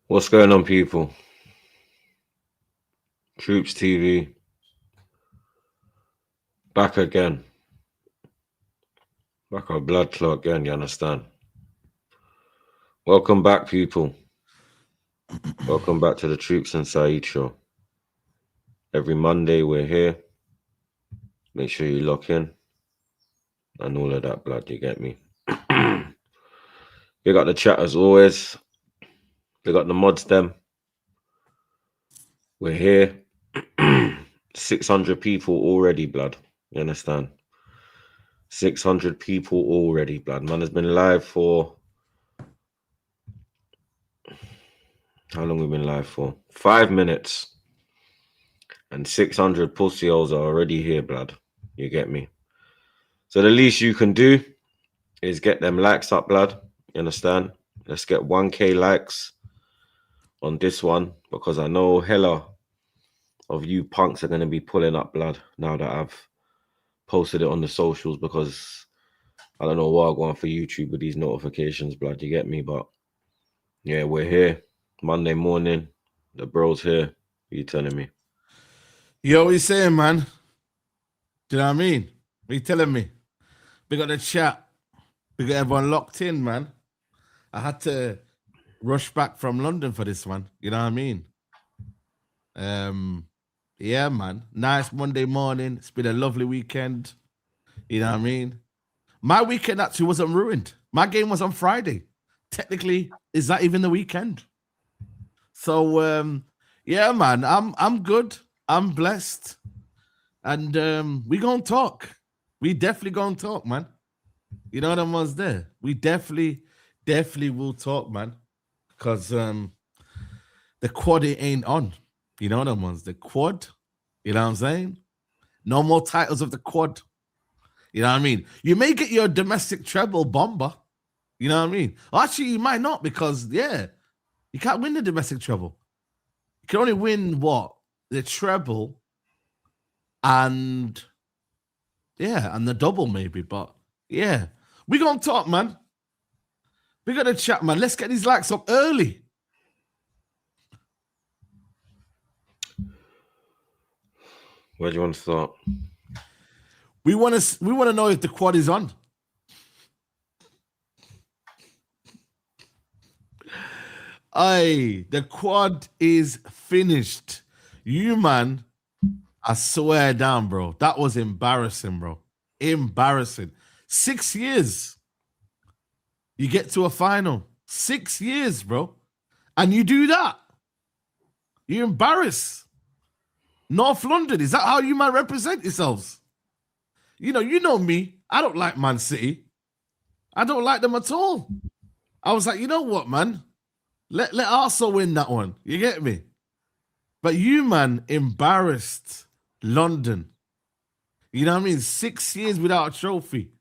What's going on, people? Troops TV back again. Back our blood clot again, you understand? Welcome back, people. Welcome back to the Troops and Saeed show. Every Monday we're here. Make sure you lock in and all of that blood, you get me? We got the chat as always. We got the mods them. We're here. 600 people already, blood. You understand? 600 people already, blood. Man has been live for... How long we been live for? 5 minutes. And 600 pussy-holes are already here, blood. You get me? So the least you can do is get them likes up, blood. You understand? Let's get 1K likes on this one, because I know hella of you punks are going to be pulling up, blood, now that I've posted it on the socials, because I don't know what I'm going for YouTube with these notifications, blood. You get me? But yeah, we're here. Monday morning. The bro's here. What are you telling me? Yo, what you saying, man? Do you know what I mean? What you telling me? We got the chat. We got everyone locked in, man. I had to rush back from London for this one. You know what I mean? Yeah, man. Nice Monday morning. It's been a lovely weekend. You know what I mean? My weekend actually wasn't ruined. My game was on Friday. Technically, is that even the weekend? So, yeah, man. I'm good. I'm blessed. And we gonna talk. We definitely gonna talk, man. You know what I was there? We definitely will talk, man. Because the quad it ain't on. You know what I was? The quad, you know what I'm saying? No more titles of the quad. You know what I mean? You may get your domestic treble bomber. You know what I mean? Actually, you might not, because, yeah, you can't win the domestic treble. You can only win what? The treble and, yeah, and the double maybe. But, yeah, we gonna talk, man. We got to chat, man. Let's get these likes up early. Where do you want to start? We want to know if the quad is on. Aye, the quad is finished. You, man, I swear down, bro. That was embarrassing, bro. Embarrassing. 6 years. You get to a final. 6 years, bro. And you do that. You embarrass North London. Is that how you might represent yourselves? You know me. I don't like Man City. I don't like them at all. I was like, you know what, man? Let Arsenal win that one. You get me? But you, man, embarrassed London. You know what I mean? 6 years without a trophy.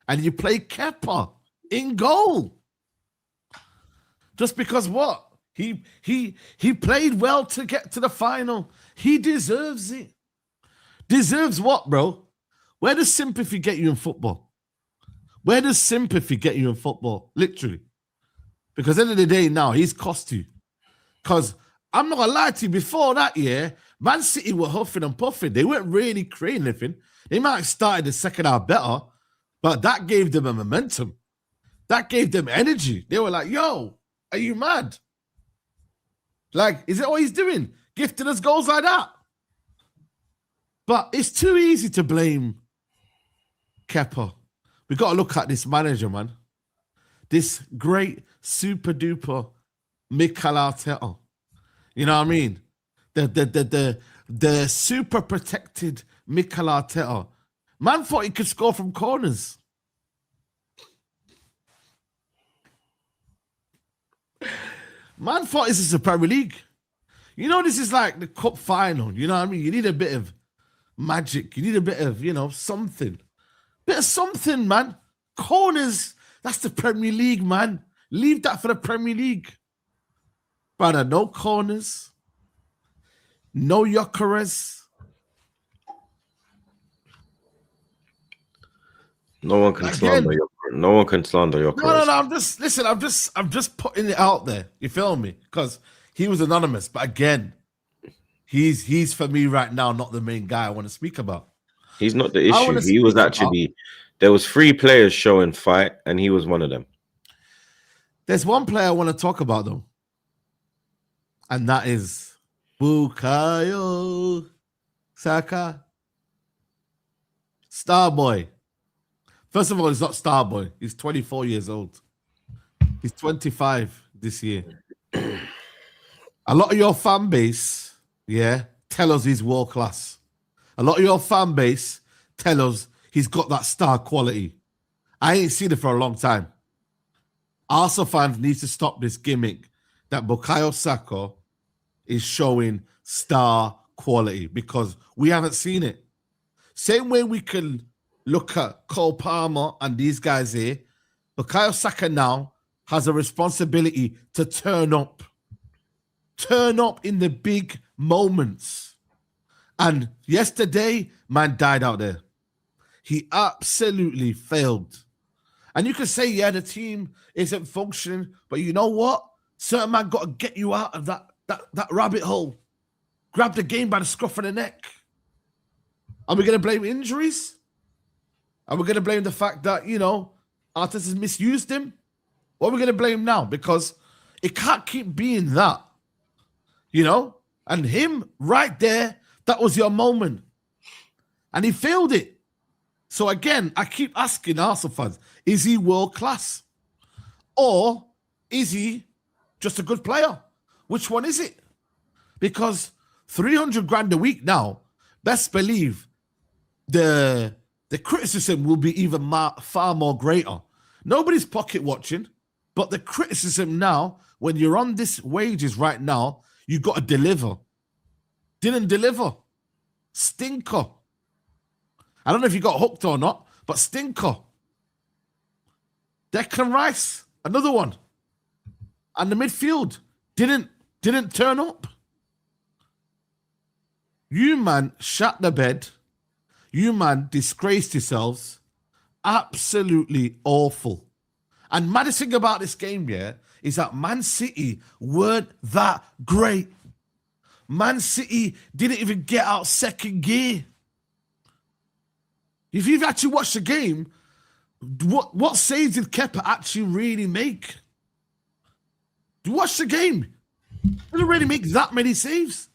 And you play Kepa in goal. Just because what? He played well to get to the final. He deserves it. Deserves what, bro? Where does sympathy get you in football? Where does sympathy get you in football? Literally. Because at the end of the day now, he's cost you. Because I'm not going to lie to you, before that year, Man City were huffing and puffing. They weren't really creating anything. They might have started the second half better, but that gave them a momentum. That gave them energy. They were like, yo, are you mad? Like, is it what he's doing? Gifting us goals like that? But it's too easy to blame Kepa. We got to look at this manager, man. This great super duper Mikel Arteta. You know what I mean? The super protected Mikel Arteta. Man thought he could score from corners. Man thought this is the Premier League. You know, this is like the cup final. You know what I mean? You need a bit of magic. You need a bit of, something. Bit of something, man. Corners, that's the Premier League, man. Leave that for the Premier League. Brother, no corners. No Gyökeres. No one can slander Again, your. No one can slander your no. charisma. I'm just putting it out there. You feel me? Because he was anonymous, but again, he's for me right now not the main guy I want to speak about. He's not the I want issue. to He was speak about. actually. There was 3 players showing fight, and he was one of them. There's one player I want to talk about though, and that is Bukayo Saka, Starboy. First of all, he's not Starboy. He's 24 years old. He's 25 this year. A lot of your fan base, tell us he's world class. A lot of your fan base tell us he's got that star quality. I ain't seen it for a long time. Arsenal fans need to stop this gimmick that Bukayo Saka is showing star quality because we haven't seen it. Same way we can look at Cole Palmer and these guys here, Bukayo Saka now has a responsibility to turn up. Turn up in the big moments. And yesterday, man died out there. He absolutely failed. And you can say, the team isn't functioning, but you know what? Certain man got to get you out of that rabbit hole. Grab the game by the scruff of the neck. Are we going to blame injuries? Are we going to blame the fact that, Arteta's misused him? What are we going to blame now? Because it can't keep being that. And him right there, that was your moment. And he failed it. So again, I keep asking Arsenal fans, is he world class? Or is he just a good player? Which one is it? Because 300 grand a week now, best believe the criticism will be even far more greater. Nobody's pocket watching, but the criticism now, when you're on this wages right now, you got to deliver. Didn't deliver. Stinker. I don't know if you got hooked or not, but stinker. Declan Rice, another one. And the midfield didn't turn up. You man shut the bed. You man disgraced yourselves. Absolutely awful. And maddest thing about this game, is that Man City weren't that great. Man City didn't even get out second gear. If you've actually watched the game, what saves did Kepa actually really make? Watch the game. He didn't really make that many saves.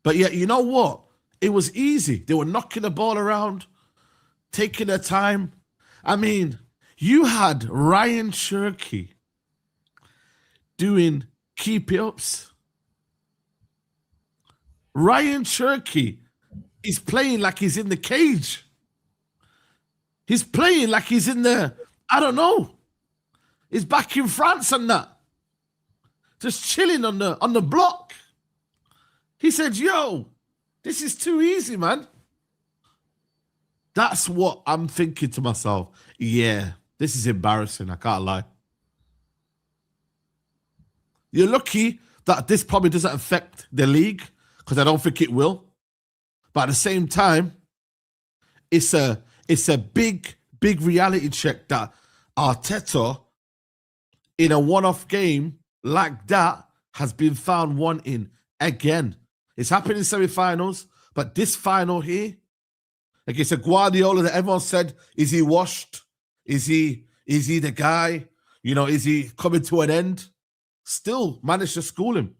But yet, you know what? It was easy. They were knocking the ball around, taking their time. I mean, you had Ryan Cherky doing keep-ups. Ryan Cherky is playing like he's in the cage. He's playing like he's in the, I don't know. He's back in France and that. Just chilling on the block. He said, yo, this is too easy, man. That's what I'm thinking to myself. Yeah, this is embarrassing. I can't lie. You're lucky that this probably doesn't affect the league because I don't think it will. But at the same time, it's a big reality check that Arteta, in a one-off game like that, has been found wanting again. It's happened in semi-finals, but this final here, like it's a Guardiola that everyone said, is he washed? Is he the guy? Is he coming to an end? Still managed to school him.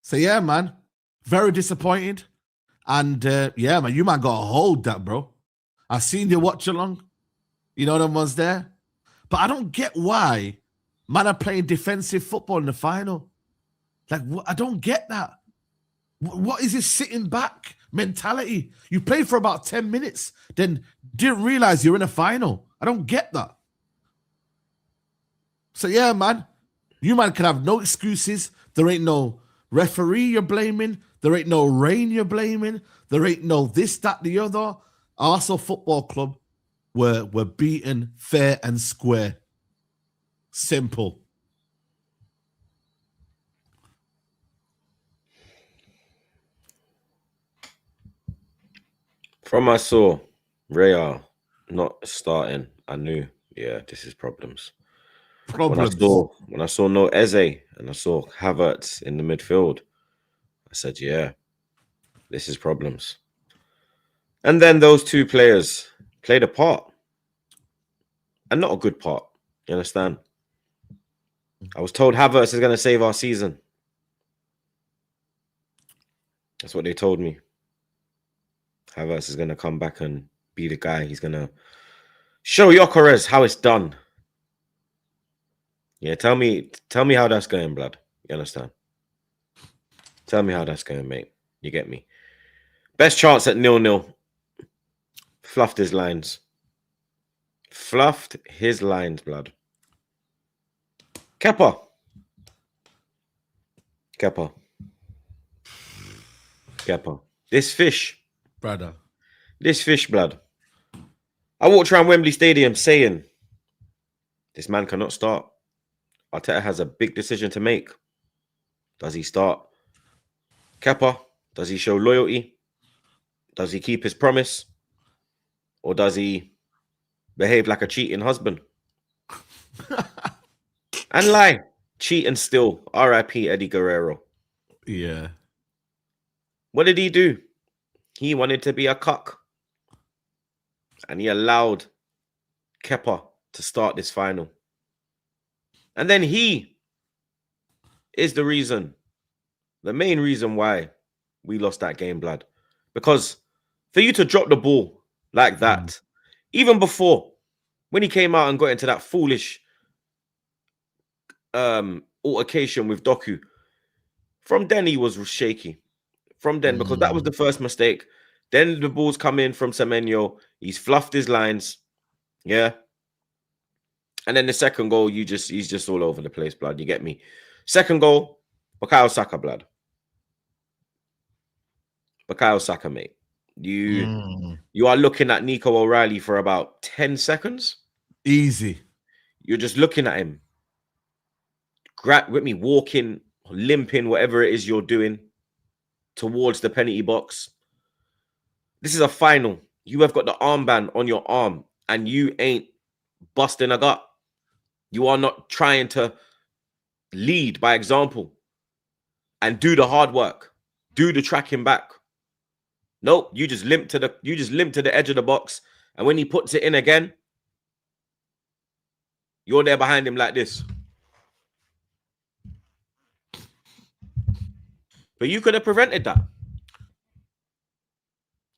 So yeah, man, very disappointed. And yeah, man, you man got to hold that, bro. I seen you watch along. Them ones there. But I don't get why man are playing defensive football in the final. Like, I don't get that. What is this sitting back mentality? You played for about 10 minutes, then didn't realize you're in a final. I don't get that. So yeah, man, you man can have no excuses. There ain't no referee you're blaming. There ain't no rain you're blaming. There ain't no this, that, the other. Arsenal Football Club were beaten fair and square. Simple. From I saw Real not starting, I knew, yeah, this is problems. Problems. When I saw no Eze and I saw Havertz in the midfield, I said, yeah, this is problems. And then those two players played a part, and not a good part. You understand? I was told Havertz is going to save our season. That's what they told me. Havertz is going to come back and be the guy. He's going to show Gyökeres how it's done. Yeah, tell me how that's going, blood. You understand? Tell me how that's going, mate. You get me? Best chance at 0-0. Fluffed his lines. Fluffed his lines, blood. Kepa. Kepa. Kepa. This fish. Brother. This fish, blood. I walked around Wembley Stadium saying, this man cannot start. Arteta has a big decision to make. Does he start Kepa? Does he show loyalty? Does he keep his promise? Or does he behave like a cheating husband? And lie. Cheat and steal. R.I.P. Eddie Guerrero. Yeah. What did he do? He wanted to be a cuck. And he allowed Kepa to start this final. And then he is the reason, the main reason why we lost that game, blood. Because for you to drop the ball like that, even before, when he came out and got into that foolish altercation with Doku, from then he was shaky. From then, because that was the first mistake. Then the balls come in from Semenyo. He's fluffed his lines. Yeah. And then the second goal, he's just all over the place, blood. You get me? Second goal, Bukayo Saka, blood. Bukayo Saka, mate. You are looking at Nico O'Reilly for about 10 seconds. Easy. You're just looking at him. Grab with me, walking, limping, whatever it is you're doing towards the penalty box. This is a final. You have got the armband on your arm and you ain't busting a gut. You are not trying to lead by example and do the hard work, do the tracking back. Nope, you just limp to the edge of the box, and when he puts it in again, you're there behind him like this. But you could have prevented that.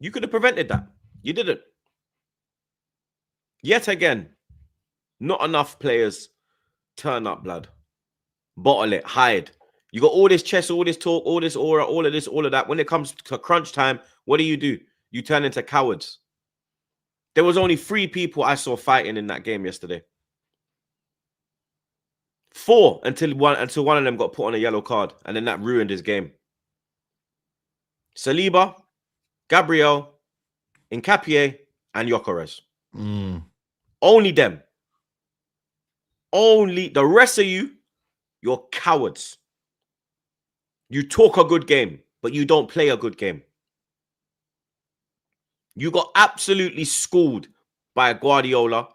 You could have prevented that. You didn't. Yet again, not enough players turn up, blood. Bottle it, hide. You got all this chess, all this talk, all this aura, all of this, all of that. When it comes to crunch time, what do? You turn into cowards. There was only 3 people I saw fighting in that game yesterday. 4 until one of them got put on a yellow card, and then that ruined his game. Saliba, Gabriel, Nkapie, and Gyökeres. Only them. Only the rest of you, you're cowards. You talk a good game, but you don't play a good game. You got absolutely schooled by Guardiola.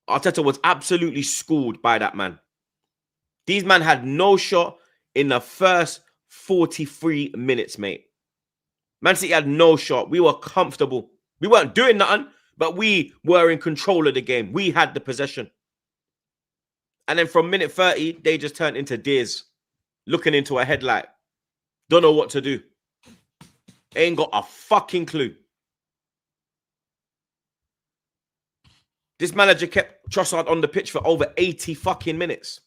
Arteta was absolutely schooled by that man. These men had no shot in the first 43 minutes, mate. Man City had no shot. We were comfortable. We weren't doing nothing, but we were in control of the game. We had the possession. And then from minute 30, they just turned into deers, looking into a headlight. Don't know what to do. Ain't got a fucking clue. This manager kept Trossard on the pitch for over 80 fucking minutes.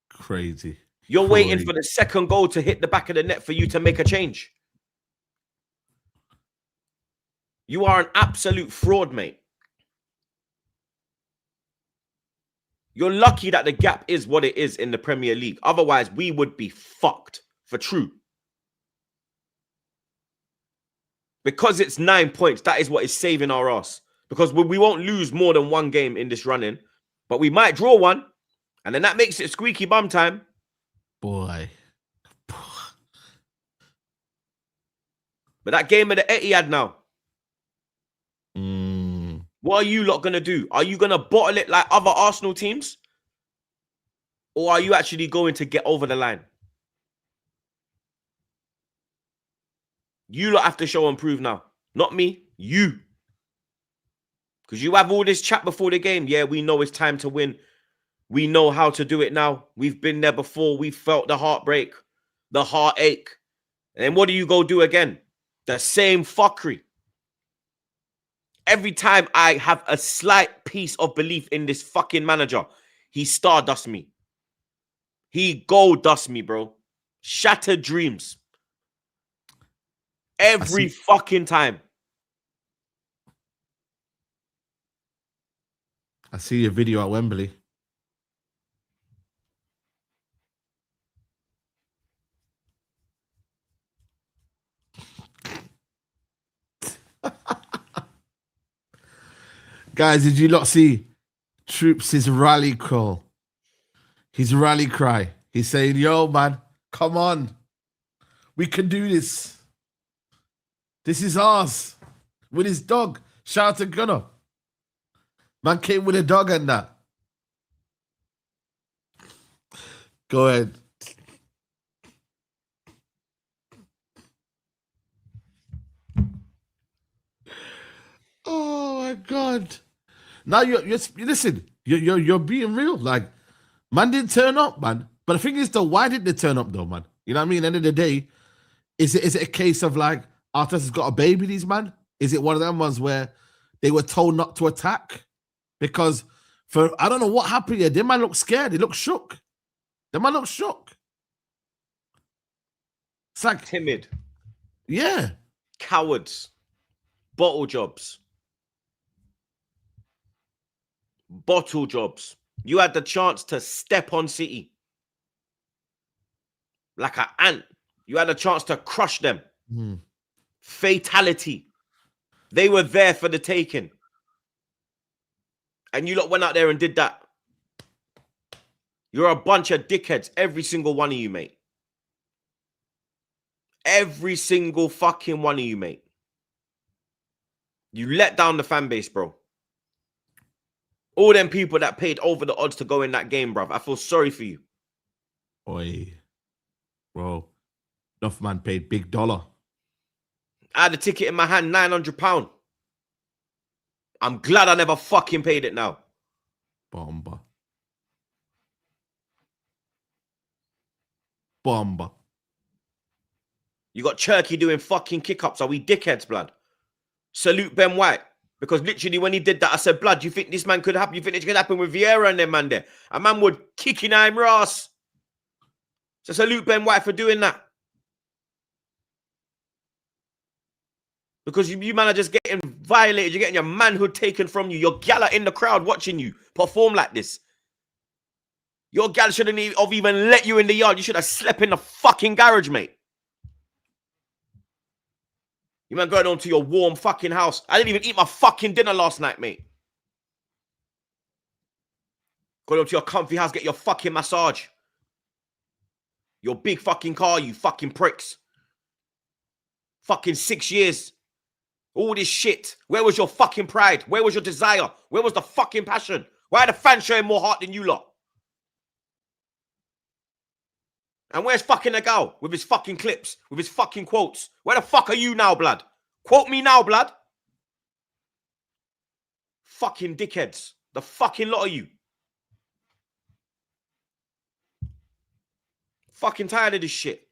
Crazy. You're waiting for the second goal to hit the back of the net for you to make a change. You are an absolute fraud, mate. You're lucky that the gap is what it is in the Premier League. Otherwise, we would be fucked for true. Because it's 9 points, that is what is saving our ass. Because we won't lose more than one game in this run-in, but we might draw one, and then that makes it squeaky bum time. Boy. But that game of the Etihad now, What are you lot going to do? Are you going to bottle it like other Arsenal teams? Or are you actually going to get over the line? You lot have to show and prove now. Not me, you. Because you have all this chat before the game. Yeah, we know it's time to win. We know how to do it now. We've been there before. We've felt the heartbreak, the heartache. And then what do you go do again? The same fuckery. Every time I have a slight piece of belief in this fucking manager, he stardust me. He gold dust me, bro. Shattered dreams. Every fucking time. I see your video at Wembley. Guys, did you not see Troops' rally call? His rally cry. He's saying, yo, man, come on. We can do this. This is ours. With his dog. Shout out to Gunnar. Man came with a dog and that. Go ahead. Oh my God. Now you're listen, you're being real. Like, man didn't turn up, man. But the thing is though, why didn't they turn up though, man? You know what I mean? At the end of the day, is it a case of like Arteta's got a baby, these man? Is it one of them ones where they were told not to attack? Because for I don't know what happened here. They man look scared. They look shook. They man look shook. It's like timid. Yeah. Cowards. Bottle jobs. Bottle jobs. You had the chance to step on City. Like an ant. You had a chance to crush them. Fatality. They were there for the taking. And you lot went out there and did that. You're a bunch of dickheads. Every single one of you, mate. Every single fucking one of you, mate. You let down the fan base, bro. All them people that paid over the odds to go in that game, bruv. I feel sorry for you. Oi. Bro. Enough man paid big dollar. I had a ticket in my hand, £900. I'm glad I never fucking paid it now. Bomba. You got Cherky doing fucking kick-ups. Are we dickheads, blood? Salute Ben White. Because literally when he did that, I said, blood, you think this man could happen? You think it could happen with Vieira and them man there? A man would kick in him ass. So salute Ben White for doing that. Because you man are just getting violated. You're getting your manhood taken from you. Your gal are in the crowd watching you perform like this. Your gal shouldn't have even let you in the yard. You should have slept in the fucking garage, mate. You man going on to your warm fucking house. I didn't even eat my fucking dinner last night, mate. Go on to your comfy house, get your fucking massage. Your big fucking car, you fucking pricks. Fucking 6 years. All this shit. Where was your fucking pride? Where was your desire? Where was the fucking passion? Why are the fans showing more heart than you lot? And where's fucking Agal with his fucking clips, with his fucking quotes? Where the fuck are you now, blood? Quote me now, blood. Fucking dickheads. The fucking lot of you. Fucking tired of this shit.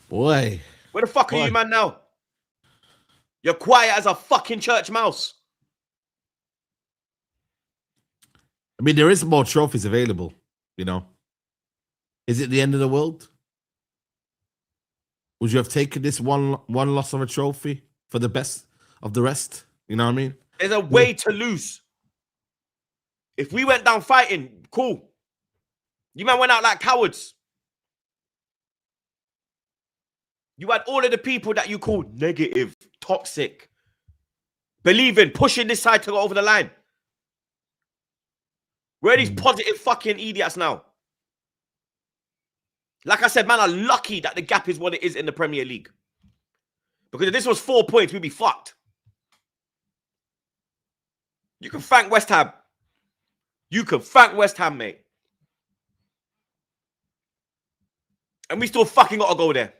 Boy. Where the fuck are you, man, now? You're quiet as a fucking church mouse. I mean, there is more trophies available, you know. Is it the end of the world? Would you have taken this one loss of a trophy for the best of the rest? You know what I mean? There's a way to lose. If we went down fighting, cool. You man went out like cowards. You had all of the people that you called negative, toxic, believing, pushing this side to go over the line. Where are these positive fucking idiots now? Like I said, man, are lucky that the gap is what it is in the Premier League. Because if this was 4 points, we'd be fucked. You can thank West Ham. You can thank West Ham, mate. And we still fucking got to go there.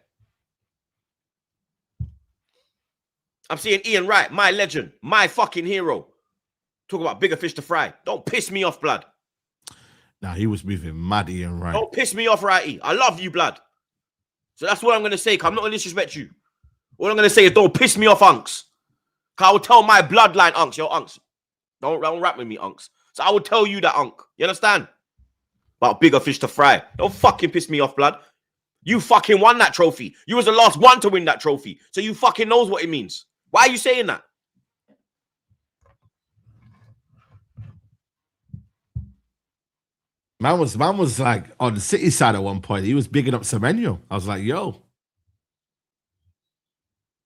I'm seeing Ian Wright, my legend, my fucking hero. Talk about bigger fish to fry. Don't piss me off, blood. Nah, he was moving mad, Ian Wright. Don't piss me off, Righty. I love you, blood. So that's what I'm going to say, because I'm not going to disrespect you. What I'm going to say is don't piss me off, unks. Because I will tell my bloodline, unks, yo, unks. Don't rap with me, unks. So I will tell you that, unk. You understand? About bigger fish to fry. Don't fucking piss me off, blood. You fucking won that trophy. You was the last one to win that trophy. So you fucking knows what it means. Why are you saying that? Man was like on the City side at one point. He was bigging up Semenyo. I was like, yo.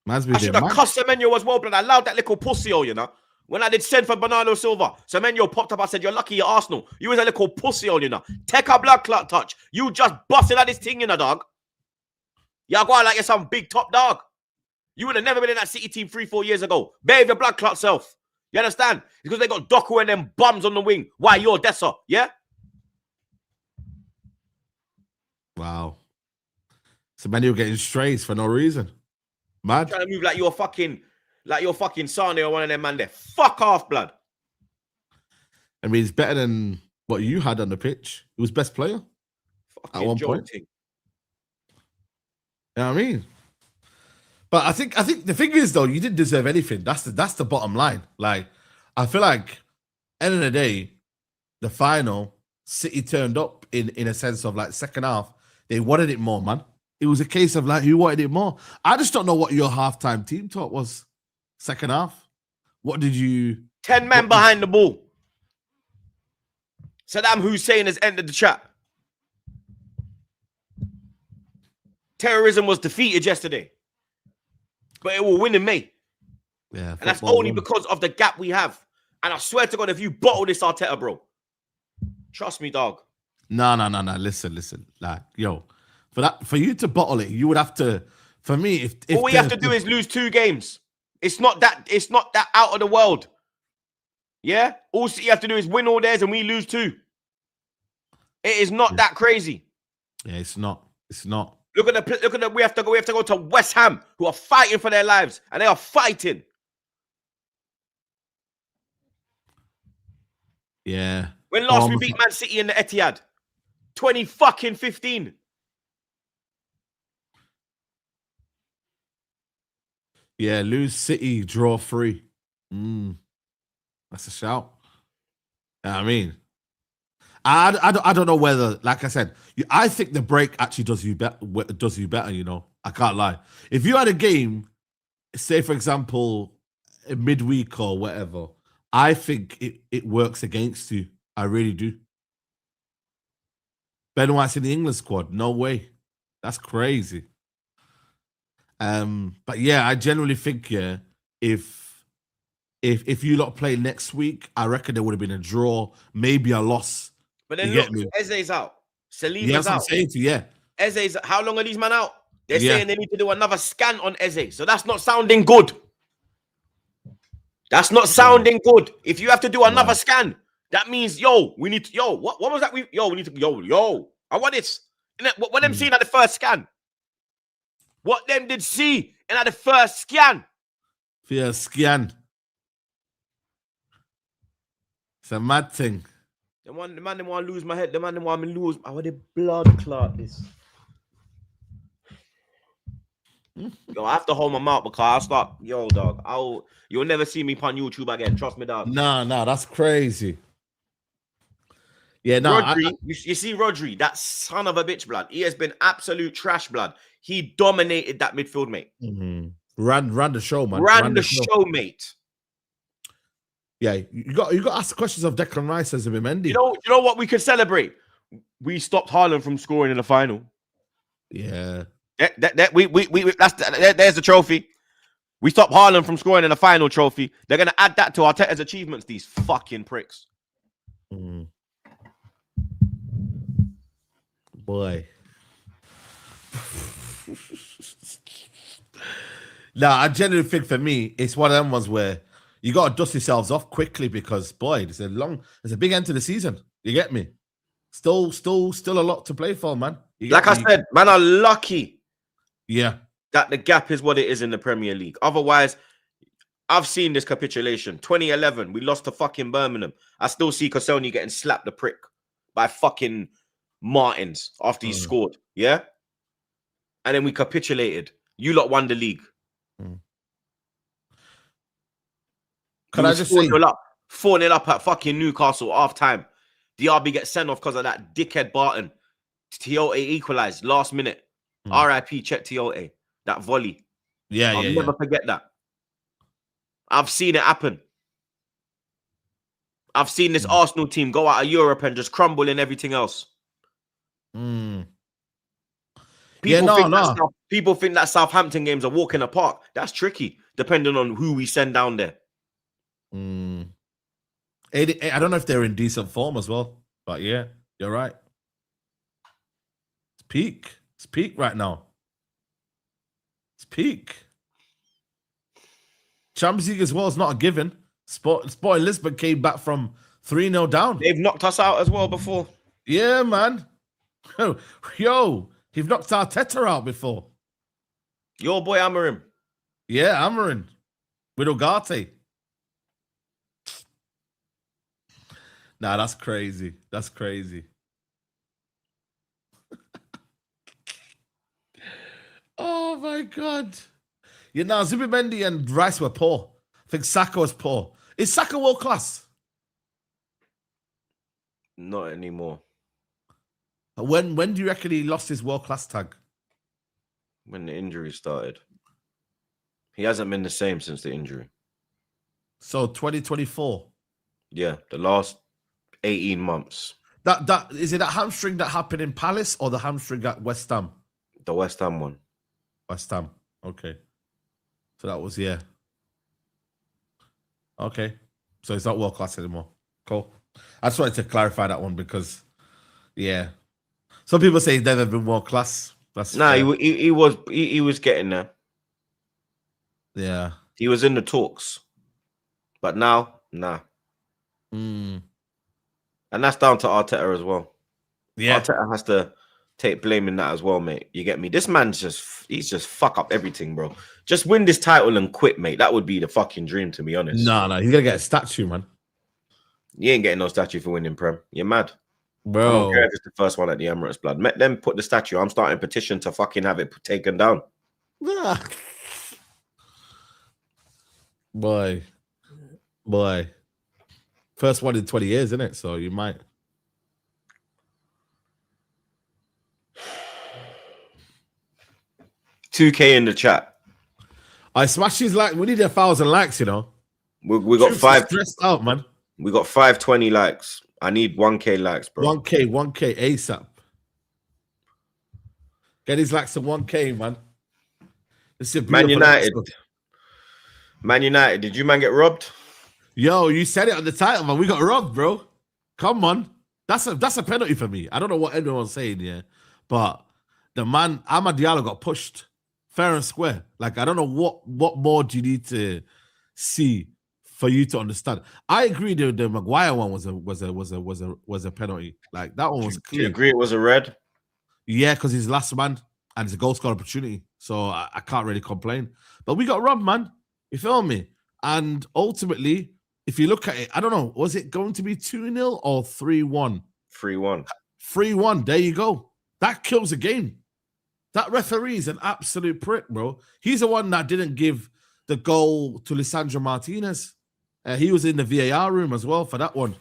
Man's been I should have cussed Semenyo as well, but I allowed that little pussy, you know. When I did send for Bernardo Silva, Semenyo popped up. I said, you're lucky you're Arsenal. You was a little pussy, you know. Take a blood clot touch. You just busted at this thing, you know, dog. Y'all go out like you're some big top dog. You would have never been in that City team 3-4 years ago. Bathe your blood clot self. You understand? Because they got Doku and them bums on the wing. Why, you're Dessa, yeah? Wow. Semenyo getting strays for no reason. Mad. Trying to move like you're fucking Sane or one of them man there. Fuck off, blood. I mean, he's better than what you had on the pitch. He was best player fucking at one point. Ting. You know what I mean? But I think the thing is though, you didn't deserve anything. That's the bottom line. Like, I feel like end of the day, the final, City turned up in a sense of like second half. They wanted it more, man. It was a case of like who wanted it more. I just don't know what your halftime team talk was. Second half. What did you 10 men behind the ball. Saddam Hussein has entered the chat. Terrorism was defeated yesterday. But it will win in May. Yeah. And that's only because of the gap we have. And I swear to God, if you bottle this Arteta, bro, trust me, dog. No. Listen. Like, yo, for you to bottle it, you would have to. For me, if all we have to do is lose 2 games. It's not that out of the world. Yeah? All you have to do is win all theirs and we lose 2. It is not that crazy. Yeah, it's not. It's not. Look at the we have to go to West Ham, who are fighting for their lives, and they are fighting. Yeah. When last we beat Man City in the Etihad? 2015. Yeah, lose City, draw 3. That's a shout. You know what I mean? I don't know whether, like I said, I think the break actually does you better, you know. I can't lie. If you had a game, say, for example, a midweek or whatever, I think it works against you. I really do. Ben White's in the England squad. No way. That's crazy. But yeah, I generally think, yeah, if you lot play next week, I reckon there would have been a draw, maybe a loss. But then look, Eze's out. Saliba's out. Yeah. Eze's, how long are these men out? They're saying they need to do another scan on Eze. So that's not sounding good. That's not sounding good. If you have to do another scan, that means, we need to, what was that? We need to, I want this. What them seeing at the first scan? What them did see in at the first scan? First scan. It's a mad thing. The man didn't want to lose my head. The man didn't want me to lose. I want the blood clot this. Yo, I have to hold my mouth because I'll start. Yo, dog. You'll never see me on YouTube again. Trust me, dog. No, that's crazy. Yeah, no. Rodri, you see Rodri, that son of a bitch, blood. He has been absolute trash, blood. He dominated that midfield, mate. Mm-hmm. Ran the show, man. Ran the show, mate. Yeah, you got to ask the questions of Declan Rice as a Mendy. You know what we could celebrate? We stopped Haaland from scoring in the final. Yeah. There's the trophy. We stopped Haaland from scoring in the final trophy. They're gonna add that to Arteta's achievements, these fucking pricks. Boy. No, I genuinely think for me, it's one of them ones where You got to dust yourselves off quickly because, boy, there's a big end to the season. You get me? Still a lot to play for, man. Like I said, man are lucky. Yeah. That the gap is what it is in the Premier League. Otherwise, I've seen this capitulation. 2011, we lost to fucking Birmingham. I still see Koscielny getting slapped the prick by fucking Martins after he scored. Yeah? And then we capitulated. You lot won the league. Can I just say 4-0 up at fucking Newcastle half time. DRB gets sent off because of that dickhead Barton. Tiote equalized last minute. RIP, check Tiote. That volley. I'll never forget that. I've seen it happen. I've seen this Arsenal team go out of Europe and just crumble in everything else. People think that Southampton game's a walk in the park. That's tricky, depending on who we send down there. I don't know if they're in decent form as well, but yeah, you're right. It's peak. It's peak right now. It's peak. Champions League as well is not a given. Sporting Lisbon came back from 3-0 down. They've knocked us out as well before. Yeah, man. Yo, he've knocked Arteta out before. Your boy Amorim. Yeah, Amorim. With Ugarte. Nah, that's crazy. That's crazy. Oh, my God. You know, Zubimendi and Rice were poor. I think Saka was poor. Is Saka world class? Not anymore. When do you reckon he lost his world class tag? When the injury started. He hasn't been the same since the injury. So 2024. Yeah, the last 18 months. That is it that hamstring that happened in Palace or the hamstring at West Ham? The West Ham one. West Ham. Okay. So that was, yeah. Okay. So it's not world class anymore. Cool. I just wanted to clarify that one because, yeah. Some people say he's never been world class. That's he was getting there. Yeah. He was in the talks. But now, nah. And that's down to Arteta as well. Yeah. Arteta has to take blame in that as well, mate. You get me? This man's he's just fuck up everything, bro. Just win this title and quit, mate. That would be the fucking dream, to be honest. No, he's gonna get a statue, man. You ain't getting no statue for winning Prem. You're mad. Bro. I don't care if it's the first one at the Emirates, blood. Let them put the statue. I'm starting a petition to fucking have it taken down. Boy. First one in 20 years, isn't it? So you might. $2K in the chat. I smashed his like. We need 1,000 likes, you know. We got five. Stressed out, man. We got 520 likes. I need 1K likes, bro. 1K ASAP. Get his likes to 1K, man. This is Man United. Episode. Man United. Did you man get robbed? Yo, you said it on the title, man. We got robbed, bro. Come on. That's a penalty for me. I don't know what everyone's saying, yeah. But the man, Amad Diallo, got pushed fair and square. Like, I don't know what more do you need to see for you to understand. I agree the Maguire one was a penalty. Like, that one was clear. Do you agree it was a red? Yeah, because he's last man and it's a goal score opportunity. So I can't really complain. But we got robbed, man. You feel me? And ultimately, if you look at it, I don't know, was it going to be 2-0 or 3-1? 3-1. 3-1. There you go. That kills the game. That referee is an absolute prick, bro. He's the one that didn't give the goal to Lisandro Martinez. He was in the VAR room as well for that one.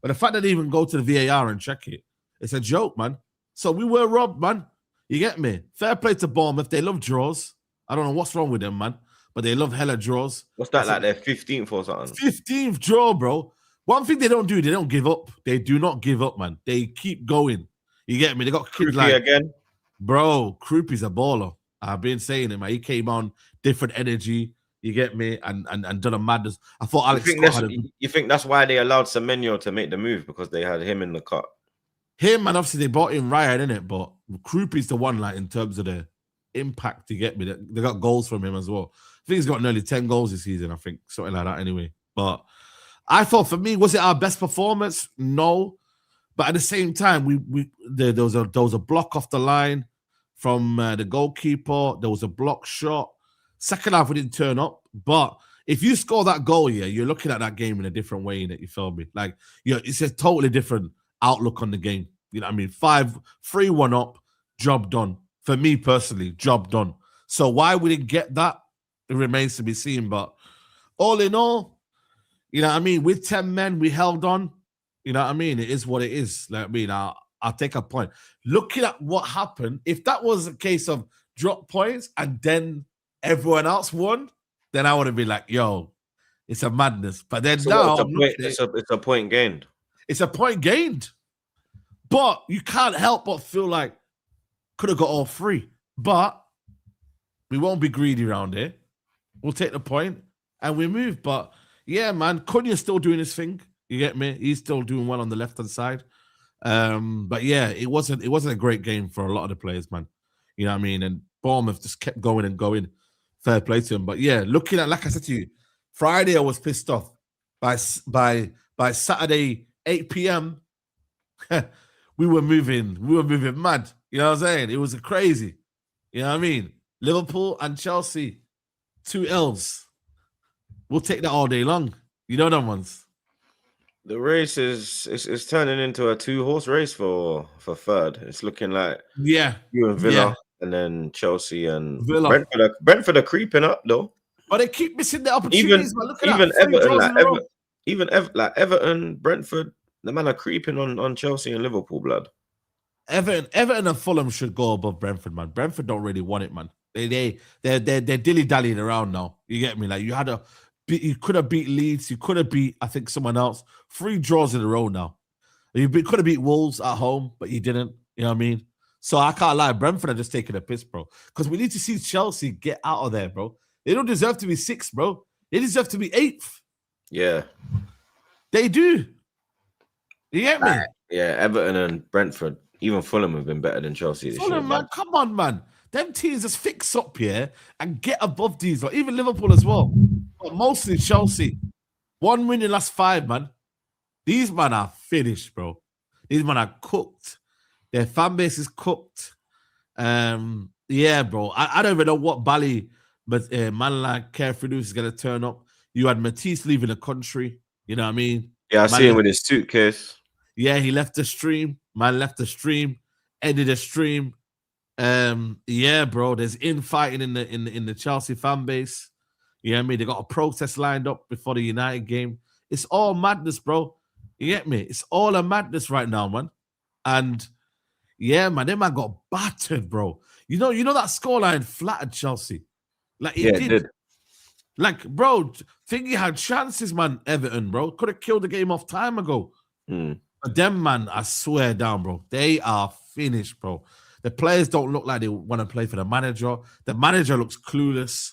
But the fact that they even go to the VAR and check it, it's a joke, man. So we were robbed, man. You get me? Fair play to Bournemouth. They love draws. I don't know what's wrong with them, man. But they love hella draws. What's that, like their 15th or something? 15th draw, bro. One thing they don't do, they don't give up. They do not give up, man. They keep going. You get me? They got kids like... again? Bro, Krupi's a baller. I've been saying it, man. He came on, different energy. You get me? And done a madness. I thought Alex Scott you think that's why they allowed Semenyo to make the move? Because they had him in the cut? Him, and obviously they bought in Ryan, innit? But Krupi's the one, like, in terms of the impact. You get me? They got goals from him as well. I think he's got nearly 10 goals this season. I think something like that. Anyway, but I thought for me, was it our best performance? No, but at the same time, there was a block off the line from the goalkeeper. There was a block shot. Second half, we didn't turn up, but if you score that goal, yeah, you're looking at that game in a different way, innit? You feel me? Like, it's a totally different outlook on the game. You know what I mean? 3-1 up, job done. For me personally, job done. So why we didn't get that, it remains to be seen. But all in all, you know what I mean? With 10 men, we held on. You know what I mean? It is what it is. Like, I mean, I'll take a point. Looking at what happened, if that was a case of drop points and then everyone else won, then I would have been like, yo, it's a madness. But then now it's a point gained. It's a point gained. But you can't help but feel like could have got all three. But we won't be greedy around here. We'll take the point and we move. But yeah, man, Cunha's still doing his thing. You get me? He's still doing well on the left-hand side. But yeah, it wasn't a great game for a lot of the players, man. You know what I mean? And Bournemouth just kept going and going. Fair play to him. But yeah, looking at, like I said to you, Friday I was pissed off. By Saturday, 8 p.m., we were moving mad. You know what I'm saying? It was crazy. You know what I mean? Liverpool and Chelsea, 2 L's. We'll take that all day long. You know them ones. The race is turning into a 2-horse race for third. It's looking like you and Villa, and then Chelsea and Villa. Brentford are creeping up though. But they keep missing the opportunities. Even Everton, Brentford, the man are creeping on Chelsea and Liverpool, blood. Everton and Fulham should go above Brentford, man. Brentford don't really want it, man. They're dilly-dallying around now. You get me? Like you could have beat Leeds, you could have beat, I think, someone else. 3 draws in a row now. You could have beat Wolves at home, but you didn't. You know what I mean? So I can't lie. Brentford are just taking a piss, bro. Because we need to see Chelsea get out of there, bro. They don't deserve to be 6th, bro. They deserve to be 8th. Yeah. They do. You get me? Yeah, Everton and Brentford, even Fulham have been better than Chelsea this year. Man, come on, man. Them teams just fix up here and get above these. Like, even Liverpool as well. But mostly Chelsea. 1 win in the last 5, man. These man are finished, bro. These man are cooked. Their fan base is cooked. Yeah, bro. I don't even know what Bally, but man like Carefree is going to turn up. You had Matisse leaving the country. You know what I mean? Yeah, I see him with his suitcase. Yeah, he left the stream. Man left the stream. Ended the stream. Yeah, bro. There's infighting in the Chelsea fan base. You know what I mean? They got a protest lined up before the United game. It's all madness, bro. You get me? It's all a madness right now, man. And yeah, man, them man got battered, bro. You know that scoreline flattered Chelsea. Like it did. Like, bro, think he had chances, man. Everton, bro, could have killed the game off time ago. But them, man, I swear down, bro, they are finished, bro. The players don't look like they want to play for the manager. The manager looks clueless,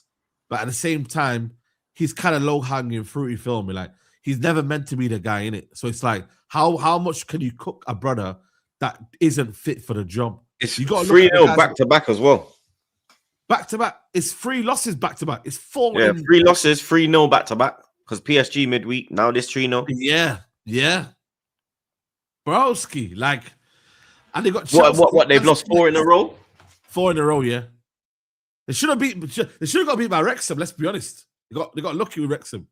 but at the same time, he's kind of low-hanging fruity film. Like, he's never meant to be the guy in it. So it's like, how much can you cook a brother that isn't fit for the job? It's 3-0 back-to-back as well. Back-to-back. It's 3 losses back-to-back. It's 4. Yeah, 3 losses, 3-0 back-to-back. Because PSG midweek, now this 3-0. Yeah. Broski, like, and they got Chelsea. What? They've lost 4 in a row? 4 in a row, yeah. They should have got beat by Wrexham, let's be honest. They got lucky with Wrexham.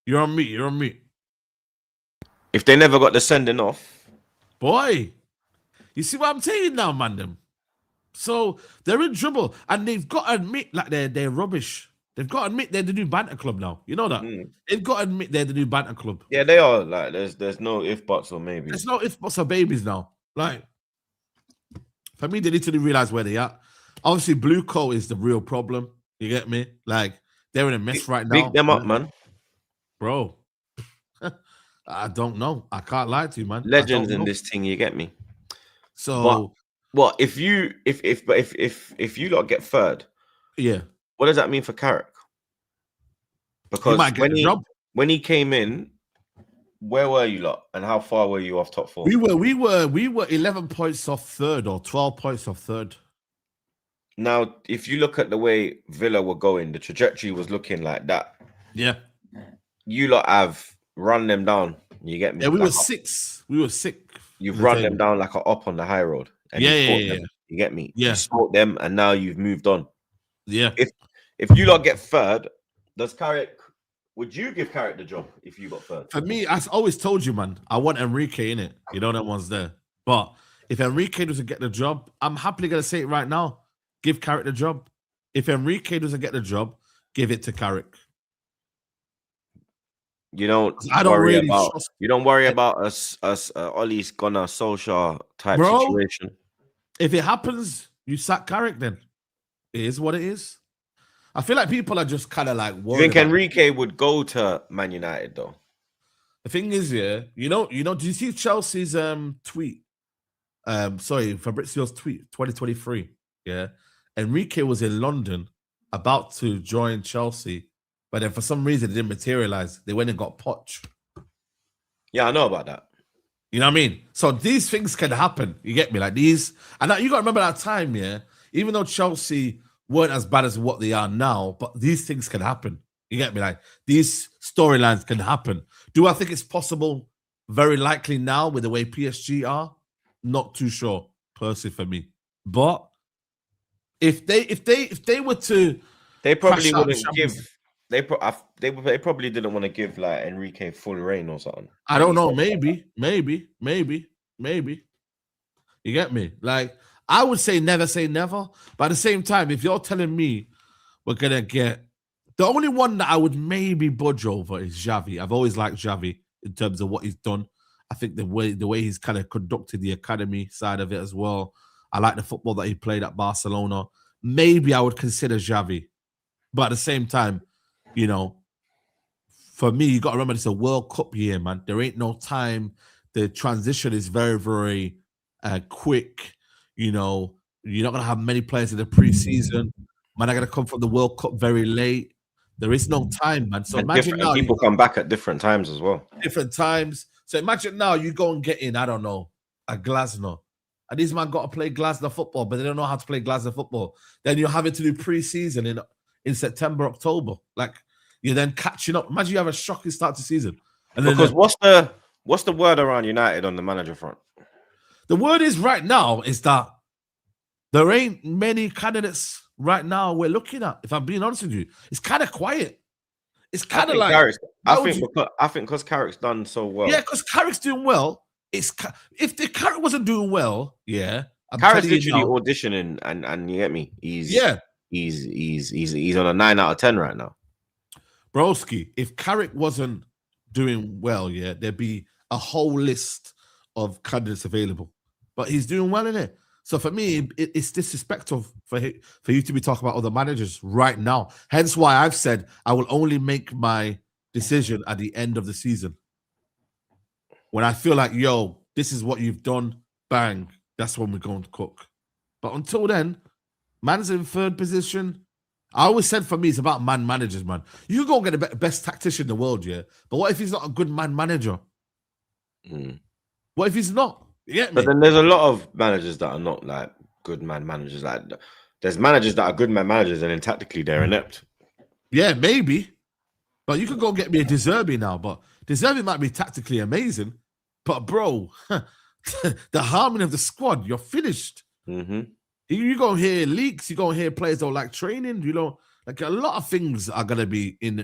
You're on me. If they never got the sending off. Boy. You see what I'm saying now, man, them? So they're in trouble. And they've got to admit, like, they're rubbish. They've got to admit they're the new banter club now. You know that? They've got to admit they're the new banter club. Yeah, they are. Like, there's no if, buts, or maybe. There's no if, buts, or babies now. Like, for me, they need to realize where they are. Obviously, Blue Coat is the real problem. You get me? Like, they're in a mess right now. Big them up, man. Bro. I don't know. I can't lie to you, man. Legends in this thing, you get me? So, what if you lot get third? Yeah. What does that mean for Carrick? Because when he came in, where were you lot, and how far were you off top 4? We were 11 points off third or 12 points off third. Now, if you look at the way Villa were going, the trajectory was looking like that. Yeah. You lot have run them down. You get me? Yeah, we were Like sixth. We were sixth in you've the run them table. down like a up on the high road, and Yeah, you yeah, fought yeah, them. You get me? yeah. You fought them, and now you've moved on. Yeah. If you lot get third, does Carrick? Would you give Carrick the job if you got third? For me, I always told you, man, I want Enrique in it. You know that one's there. But if Enrique doesn't get the job, I'm happily gonna say it right now. Give Carrick the job. If Enrique doesn't get the job, give it to Carrick. You don't I don't worry really about trust, you don't worry about us Ollie's gonna social type bro. situation. If it happens, you sack Carrick. Then it is what it is. I feel like people are just kind of like Do you worried think about. Enrique would go to Man United though? The thing is, yeah, you know. Do you see Chelsea's tweet? Sorry, Fabrizio's tweet, 2023. Yeah, Enrique was in London about to join Chelsea, but then for some reason it didn't materialize. They went and got Poch. Yeah, I know about that. You know what I mean? So these things can happen. You get me? Like these, and you got to remember that time, yeah. Even though Chelsea weren't as bad as what they are now, but these things can happen. You get me? Like these storylines can happen. Do I think it's possible? Very likely now with the way PSG are. Not too sure, personally for me. But if they were to They probably crash out the wouldn't Champions give. They probably didn't want to give like Enrique full reign or something. I don't know. Maybe. You get me? Like, I would say never. But at the same time, if you're telling me we're gonna get the only one that I would maybe budge over is Xavi. I've always liked Xavi in terms of what he's done. I think the way he's kind of conducted the academy side of it as well. I like the football that he played at Barcelona. Maybe I would consider Xavi. But at the same time, you know, for me, you got to remember it's a World Cup year, man. There ain't no time. The transition is very, very quick. You know, you're not going to have many players in the preseason. Man, are going to come from the World Cup very late. There is no time, man. So And imagine different now people come back at different times as well. different times. So imagine now you go and get in, I don't know, a Glasgow. And these man got to play Glasgow football, but they don't know how to play Glasgow football. Then you're having to do preseason in September, October. Like you're then catching up. Imagine you have a shocking start to season. And then Because what's the word around United on the manager front? the word is right now is that there ain't many candidates right now we're looking at. If I'm being honest with you, it's kind of quiet. It's kind of like I think because Carrick's done so well. yeah, because Carrick's doing well. If the Carrick wasn't doing well, yeah, Carrick's literally auditioning, and you get me. He's on a 9 out of 10 right now. Broski, if Carrick wasn't doing well, yeah, there'd be a whole list of candidates available. But he's doing well in it. So for me, it's disrespectful for you to be talking about other managers right now. Hence why I've said I will only make my decision at the end of the season. When I feel like, yo, this is what you've done, bang, that's when we're going to cook. But until then, man's in third position. I always said for me, it's about man managers, man. You can go and get the best tactician in the world, yeah. But what if he's not a good man manager? What if he's not? Yeah, but then there's a lot of managers that are not like good man managers. Like there's managers that are good man managers, and then tactically they're inept. Yeah, maybe. But you could go get me a De Zerbi now. But De Zerbi might be tactically amazing. But bro, the harmony of the squad, you're finished. You go hear leaks. You go hear players don't like training. You know, like a lot of things are gonna be in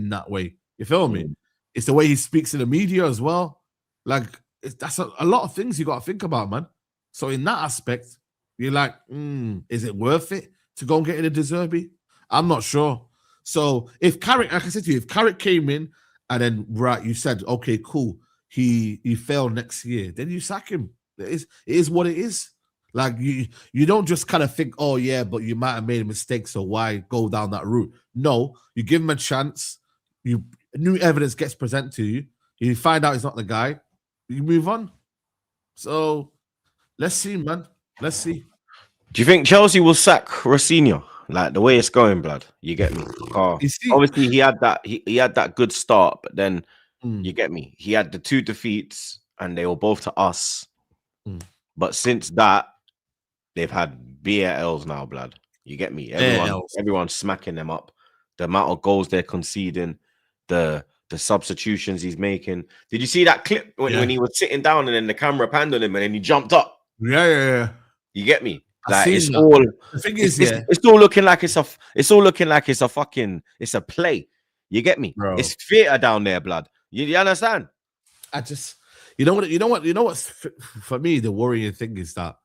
that way. You feel me? It's the way he speaks in the media as well. Like that's a lot of things you got to think about, man. So in that aspect, you're like, is it worth it to go and get in a De Zerbi? I'm not sure. So if Carrick, like I said to you, if Carrick came in and then you said, okay, cool, he failed next year, then you sack him. It is what it is. Like you don't just kind of think, oh yeah, but you might have made a mistake, so why go down that route? No, you give him a chance. New evidence gets presented to you. You find out he's not the guy. You move on. So let's see, man. Let's see. Do you think Chelsea will sack Rosenior? Like the way it's going, blood. You get me? Obviously, he had that good start, but then you get me. He had the 2 defeats, and they were both to us. But since that, they've had beer L's now, blood. You get me? Bare L's. Everyone's smacking them up. The amount of goals they're conceding, the substitutions he's making. Did you see that clip when he was sitting down and then the camera panned on him and then he jumped up? Yeah. You get me? I Like seen that. The thing is, it's all looking like it's a play. You get me? Bro. It's theater down there, blood. You understand? You know what's for me the worrying thing is that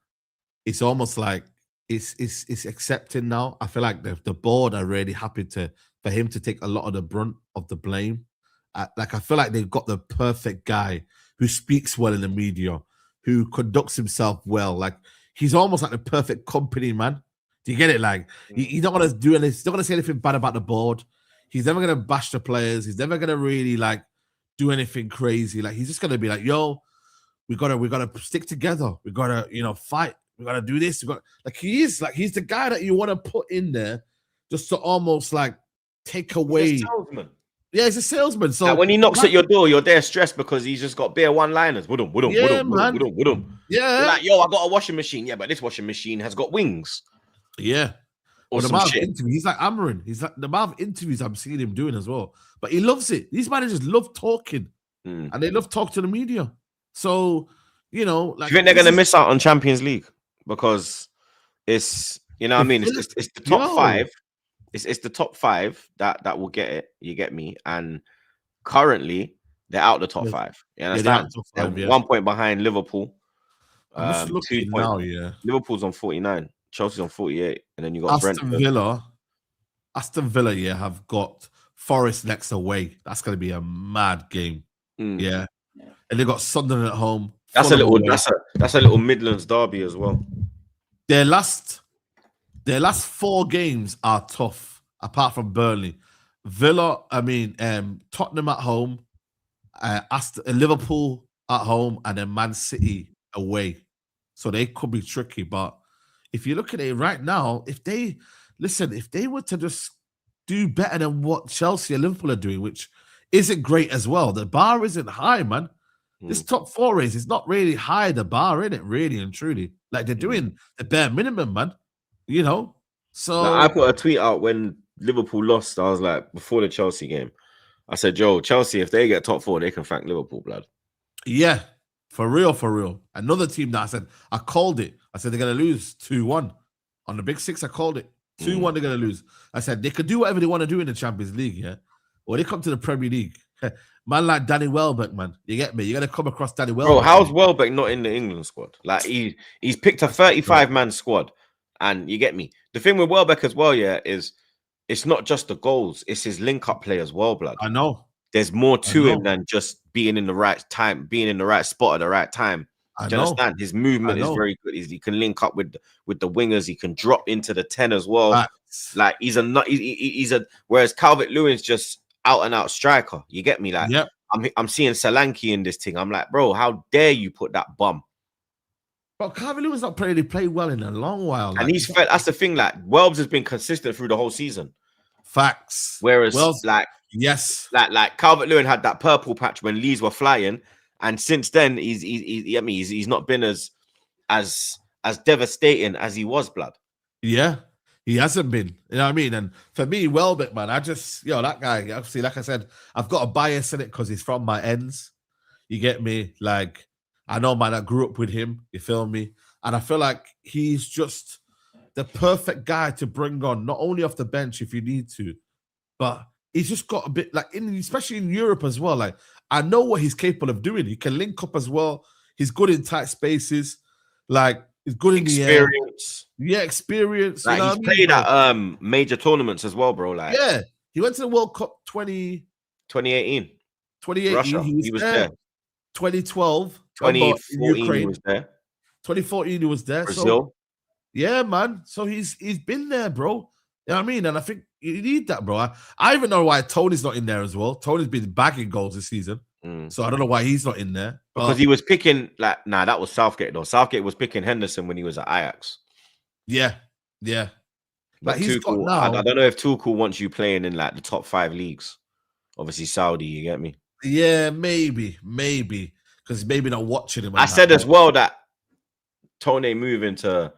it's almost like it's accepting now. I feel like the board are really happy for him to take a lot of the brunt of the blame. I feel like they've got the perfect guy who speaks well in the media, who conducts himself well. Like he's almost like the perfect company man. Do you get it? Like he's not gonna do anything. He's not gonna say anything bad about the board. He's never gonna bash the players. He's never gonna really like do anything crazy. Like he's just gonna be like, yo, we gotta stick together. We gotta, fight. We gotta do this. He's the guy that you want to put in there just to almost like take away. He's a salesman. Yeah, he's a salesman. So like when he knocks at your door, you're there stressed because he's just got bare one-liners. Would him. Yeah. You're like, yo, I got a washing machine. Yeah, but this washing machine has got wings. Yeah. Or the some amount shit. of interviews, he's like Amarin. He's like the amount of interviews I'm seeing him doing as well. But he loves it. These managers love talking, and they love talking to the media. So, do you think they're gonna miss out on Champions League because it's what I mean? It's the top five. It's the top five that will get it. You get me? And currently they're out the top five. You understand? They're 1 point behind Liverpool. I'm just looking now. Yeah, Liverpool's on 49. Chelsea's on 48, and then you got Aston Villa, yeah, have got Forest next away. That's going to be a mad game. Yeah, and they got Sunderland at home. That's a little Midlands derby as well. Their last 4 games are tough, apart from Burnley. Tottenham at home, Liverpool at home, and then Man City away. So they could be tricky, but if you look at it right now, if they were to just do better than what Chelsea and Liverpool are doing, which isn't great as well, the bar isn't high, man. This top 4 race is not really high, the bar, isn't it? Really and truly. Like they're doing the bare minimum, man. So I put a tweet out when Liverpool lost. I was like, before the Chelsea game, I said, Joe, Chelsea, if they get top 4, they can thank Liverpool, blood. Yeah, for real. Another team that I called it. I said they're going to lose 2-1. On the Big Six, I called it. 2-1, they're going to lose. I said they could do whatever they want to do in the Champions League, yeah? Or they come to the Premier League. Man like Danny Welbeck, man. You get me? You're going to come across Danny Welbeck. Bro, how's Welbeck not in the England squad? Like, he's picked a 35-man squad. And you get me? The thing with Welbeck as well, yeah, is it's not just the goals. It's his link-up play as well, blood. I know. There's more to him than just being in the right time, being in the right spot at the right time. Do you understand? His movement is very good. He can link up with the wingers. He can drop into the 10 as well. Like he's a whereas Calvert-Lewin's just out and out striker. You get me? Like I'm seeing Solanke in this thing. I'm like, bro, how dare you put that bum? But Calvert-Lewin's not played well in a long while. And that's the thing. Like Welbs has been consistent through the whole season. Facts. Whereas like Calvert-Lewin had that purple patch when Leeds were flying. And since then, he's not been as devastating as he was, blood. Yeah, he hasn't been. You know what I mean? And for me, Welbeck, man, that guy, obviously, like I said, I've got a bias in it because he's from my ends. You get me? Like, I know, man, I grew up with him. You feel me? And I feel like he's just the perfect guy to bring on, not only off the bench if you need to, but he's just got a bit, like, especially in Europe as well, like, I know what he's capable of doing. He can link up as well. He's good in tight spaces. Like, he's good in the air. Yeah, experience. Like, he's played at major tournaments as well, bro. Like, yeah. He went to the World Cup 2018. 2018. Russia. He was there. 2012. 2014 he was there. 2014 he was there. Brazil. So, yeah, man. So he's been there, bro. You know what I mean? And I think you need that, bro. I even know why Tony's not in there as well. Tony's been bagging goals this season. So I don't know why he's not in there. Because he was picking, that was Southgate, though. Southgate was picking Henderson when he was at Ajax. Yeah. But he's got now. I don't know if Tuchel wants you playing in, like, the top 5 leagues. Obviously, Saudi, you get me? Yeah, maybe. Because maybe not watching him. I said as well that Tony moving to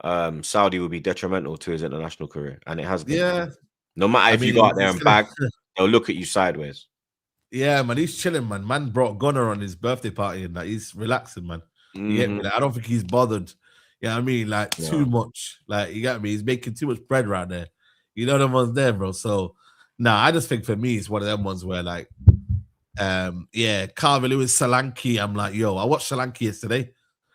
Saudi will be detrimental to his international career, and it has been. Yeah. No matter I if you mean, go out there he's and gonna. bag, they'll look at you sideways. Yeah, man, he's chilling, man. Man brought Gunner on his birthday party and that. He's relaxing, man. You get me? Like, I don't think he's bothered. You know what I mean? Like, too much. Like, you got me? He's making too much bread right there. You know the ones there, bro. So, nah, I just think for me, it's one of them ones where, like, Calvin Lewis, Solanke. I'm like, yo, I watched Solanke yesterday. You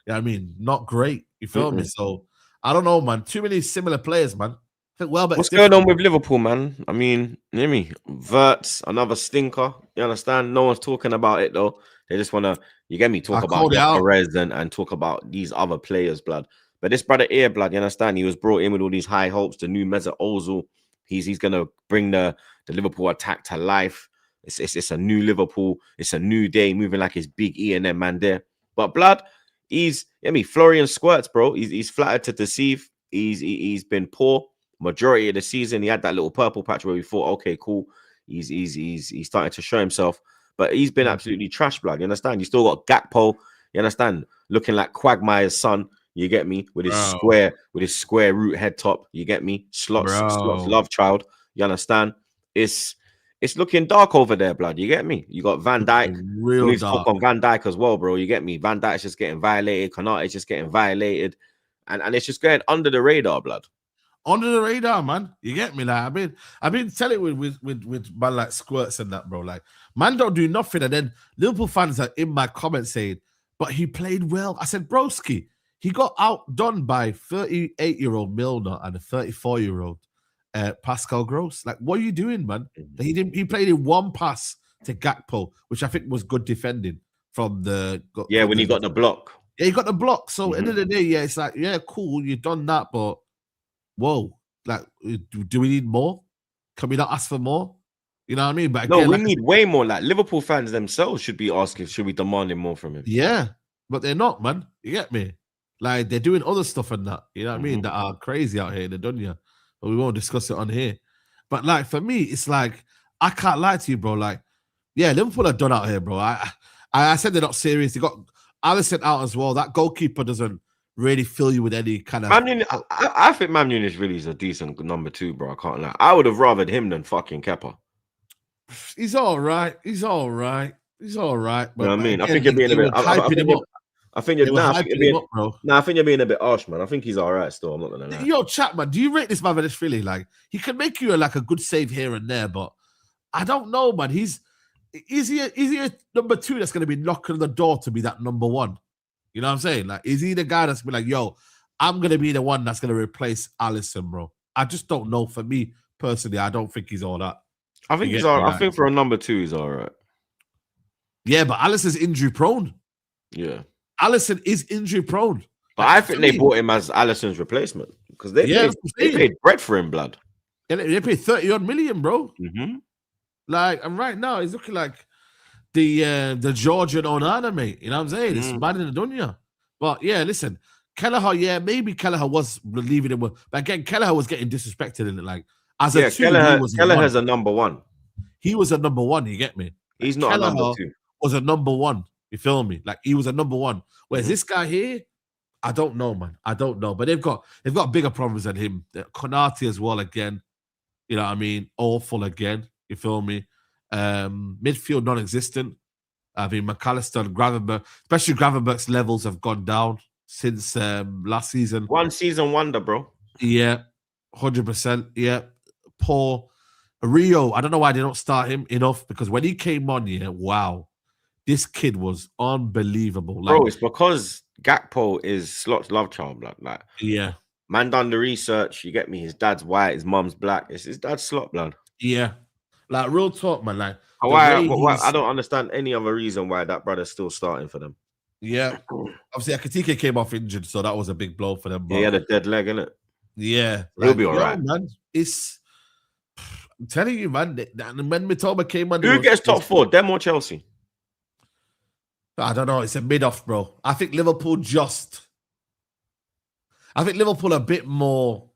know what I mean? Not great. You feel me? So, I don't know, man. Too many similar players, man. I think Welbeck's What's different. going on with Liverpool, man? I mean, you hear me? Verts, another stinker. You understand? No one's talking about it though. They just want to, you get me, I talk about called it out. Perez and talk about these other players, blood. But this brother here, blood, you understand? He was brought in with all these high hopes. The new Mesut Ozil, he's gonna bring the Liverpool attack to life. It's a new Liverpool. It's a new day, moving like his big E and M man there. But blood, Florian squirts, bro. He's flattered to deceive. He's been poor. Majority of the season, he had that little purple patch where we thought, okay, cool, he's starting to show himself, but he's been absolutely trash, blood. You understand? You still got Gakpo, you understand, looking like Quagmire's son. You get me, with his square root head top. You get me, slots love child. You understand? It's looking dark over there, blood. You get me? You got Van Dijk. Real We need to dark. talk on Van Dijk as well, bro. You get me? Van Dijk's just getting violated. Konate's just getting violated, and it's just going under the radar, blood. Under the radar, man. You get me? Like, I've been telling with man like squirts and that, bro. Like, man don't do nothing. And then Liverpool fans are in my comments saying, but he played well. I said, broski, he got outdone by 38-year-old Milner and a 34-year-old Pascal Gross. Like, what are you doing, man? He played in one pass to Gakpo, which I think was good defending from the when he got the block. Yeah, he got the block. So end of the day, yeah, it's like, yeah, cool, you've done that, but whoa, like, do we need more? Can we not ask for more? You know what I mean? But again, no, we need way more. Like, Liverpool fans themselves should be asking, should we demanding more from him? Yeah, but they're not, man. You get me? Like, they're doing other stuff and that. You know what I mean? That are crazy out here in the dunya. But we won't discuss it on here. But like, for me, it's like, I can't lie to you, bro. Like, yeah, Liverpool are done out here, bro. I said they're not serious. They got Alisson out as well. That goalkeeper doesn't really fill you with any kind of. I think Man United really is a decent number 2, bro. I can't lie. I would have rathered him than fucking Kepa. He's all right. He's all right. He's all right. But you know what I mean? Again, I think you're being a bit. I think you're being a bit harsh, man. I think he's all right still. I'm not gonna lie. Yo, Chapman, do you rate this man Philly? Like, he can make you like a good save here and there, but I don't know, man. Is he a number 2 that's going to be knocking on the door to be that number 1? You know what I'm saying? Like, is he the guy that's be like, yo, I'm going to be the one that's going to replace Alisson, bro? I just don't know. For me personally, I don't think he's all that. I think he's all right. I think for a number 2, he's all right. Yeah, but Alisson's injury prone. Yeah. Alisson is injury prone. But I think they bought him as Alisson's replacement because they paid bread for him, blood. Yeah, they paid 30-odd million, bro. Like, and right now he's looking like the Georgian Onana, mate. You know what I'm saying? It's bad in the dunya. But yeah, listen, Kelleher, yeah, maybe Kelleher was leaving him. But again, Kelleher was getting disrespected in it. Like, as a 2, Kelleher's a number 1. He was a number 1, you get me? Like, he's not Kelleher a number 2. Was a number 1. You feel me? Like, he was a number 1. Whereas this guy here, I don't know, man. I don't know. But they've got bigger problems than him. Konate as well again. You know what I mean? Awful again. You feel me? Midfield non-existent. I mean, McAllister and Gravenberch, especially Gravenberch's levels have gone down since last season. One season wonder, bro. Yeah, 100%. Yeah, poor. Rio, I don't know why they don't start him enough because when he came on, yeah, wow, this kid was unbelievable. Like, bro, it's because Gakpo is Slot's love child, like yeah. Man done the research. You get me? His dad's white, his mum's black. It's his dad's Slot, blood. Yeah, like real talk, man. Like, why I don't understand any other reason why that brother's still starting for them. Yeah, obviously Akatike came off injured, so that was a big blow for them. Yeah, he had a dead leg, innit? Yeah, he'll be all right, man. I'm telling you, man. When Mitoma came on, who gets top 4, them or Chelsea? I don't know. It's a mid-off, bro. I think Liverpool a bit more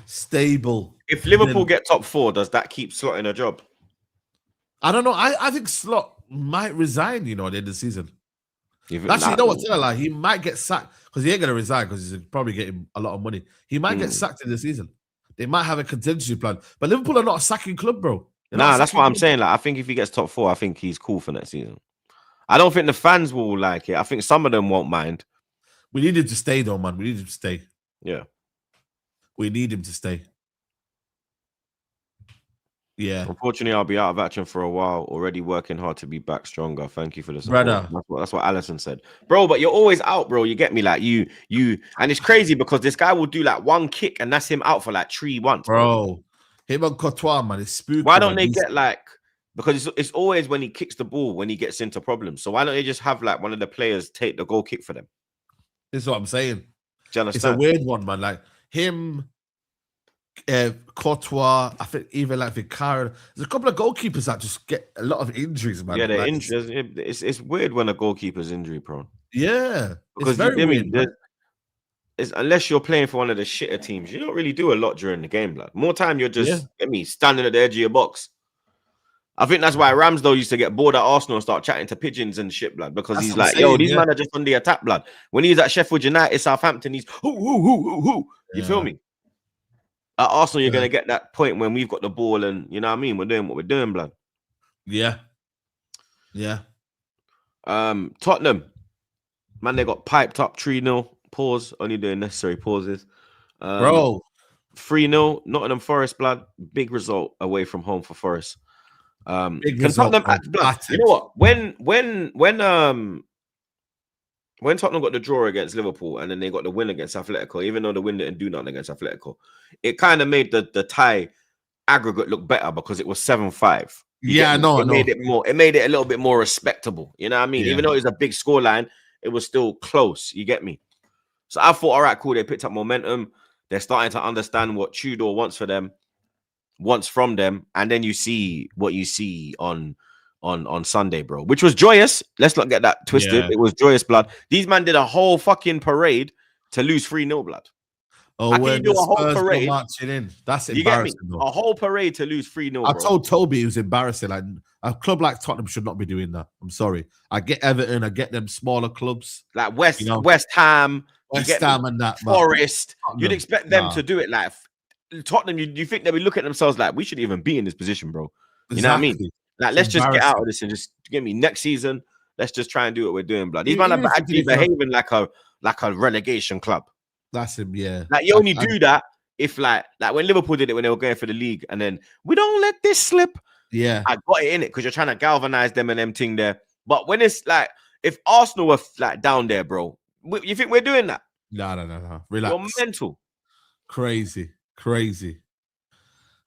stable. If Liverpool get top 4, does that keep Slot in a job? I don't know. I think Slot might resign, you know, at the end of the season. Actually, you know what? Like, he might get sacked because he ain't gonna resign because he's probably getting a lot of money. He might get sacked in the season. They might have a contingency plan, but Liverpool are not a sacking club, bro. Nah, that's what I'm saying. Like, I think if he gets top 4, I think he's cool for next season. I don't think the fans will like it. I think some of them won't mind. We need him to stay, though, man. We need him to stay. Yeah. We need him to stay. Yeah. Unfortunately, I'll be out of action for a while. Already working hard to be back stronger. Thank you for the support. Brother. That's what Alisson said, bro. But you're always out, bro. You get me? Like you, and it's crazy because this guy will do like one kick and that's him out for like 3 months, bro. Him and Courtois, man, it's spooky. Why don't they get like? Because it's always when he kicks the ball when he gets into problems. So why don't they just have like one of the players take the goal kick for them? This is what I'm saying. Do you understand? It's a weird one, man. Like him. Courtois, I think even like Vicario. There's a couple of goalkeepers that just get a lot of injuries, man. Yeah, they're like, injured. It's weird when a goalkeeper's injury prone. Yeah, because it's very weird. Unless you're playing for one of the shitter teams, you don't really do a lot during the game, blood. More time you're just standing at the edge of your box. I think that's why Ramsdale used to get bored at Arsenal and start chatting to pigeons and shit, blood, because he's like, yo, these men are just on the attack, blood. When he's at Sheffield United, Southampton, he's who. You feel me? At Arsenal, you're going to get that point when we've got the ball and, you know what I mean? We're doing what we're doing, blood. Yeah. Yeah. Tottenham. Man, they got piped up 3-0. Pause. Only doing necessary pauses. Bro. 3-0. Nottingham Forest, blood. Big result away from home for Forest. Big result. Tottenham, blood, you know what? When Tottenham got the draw against Liverpool and then they got the win against Atletico, even though the win didn't do nothing against Atletico, it kind of made the tie aggregate look better because it was 7-5. Yeah, no, it made it a little bit more respectable. You know what I mean? Yeah. Even though it was a big scoreline, it was still close. You get me? So I thought, all right, cool. They picked up momentum. They're starting to understand what Tudor wants from them, and then you see what you see on Sunday, bro, which was joyous. Let's not get that twisted. Yeah. It was joyous, blood. These man did a whole fucking parade to lose 3-0, blood. Oh, when you do a whole parade marching in, that's embarrassing. A whole parade to lose 3-0. I told Toby it was embarrassing. Like a club like Tottenham should not be doing that. I'm sorry. I get Everton. I get them smaller clubs like West Ham, and that Forest. You'd expect them to do it. Like Tottenham, you think they'll be looking at themselves like we shouldn't even be in this position, bro. You know what I mean? Like, let's just get out of this and just get me next season. Let's just try and do what we're doing, blood. These men are actually behaving like a relegation club. That's him, yeah. Like you only do that if like when Liverpool did it when they were going for the league, and then we don't let this slip. Yeah, I got it in it because you're trying to galvanize them and them thing there. But when it's like if Arsenal were like down there, bro, you think we're doing that? No. Relax. You're mental. Crazy.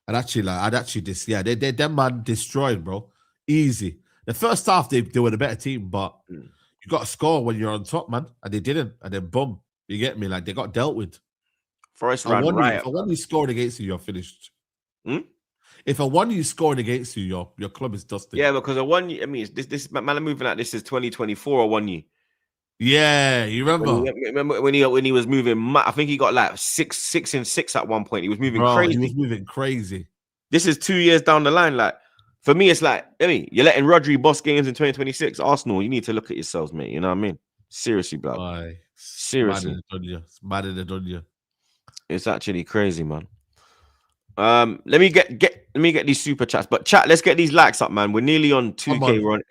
I'd actually them man destroyed, bro. Easy. The first half they were the better team, but you got to score when you're on top, man, and they didn't, and then boom. You get me? Like they got dealt with. Forest ran riot. If a one you scored against you, you're finished. Hmm? If a one you scored against you, your club is dusted. Yeah, because a one. I mean, this man are moving like this is 2024 or 1 year. Yeah, you remember? Remember when he was moving? I think he got like 6 in 6 at one point. He was moving crazy. He was moving crazy. This is 2 years down the line. Like for me, it's like you're letting Rodri boss games in 2026. Arsenal, you need to look at yourselves, mate. You know what I mean? Seriously, bro. Why? Seriously, it's mad in the dunya. It's actually crazy, man. Let me get these super chats, but chat. Let's get these likes up, man. We're nearly on 2K. We're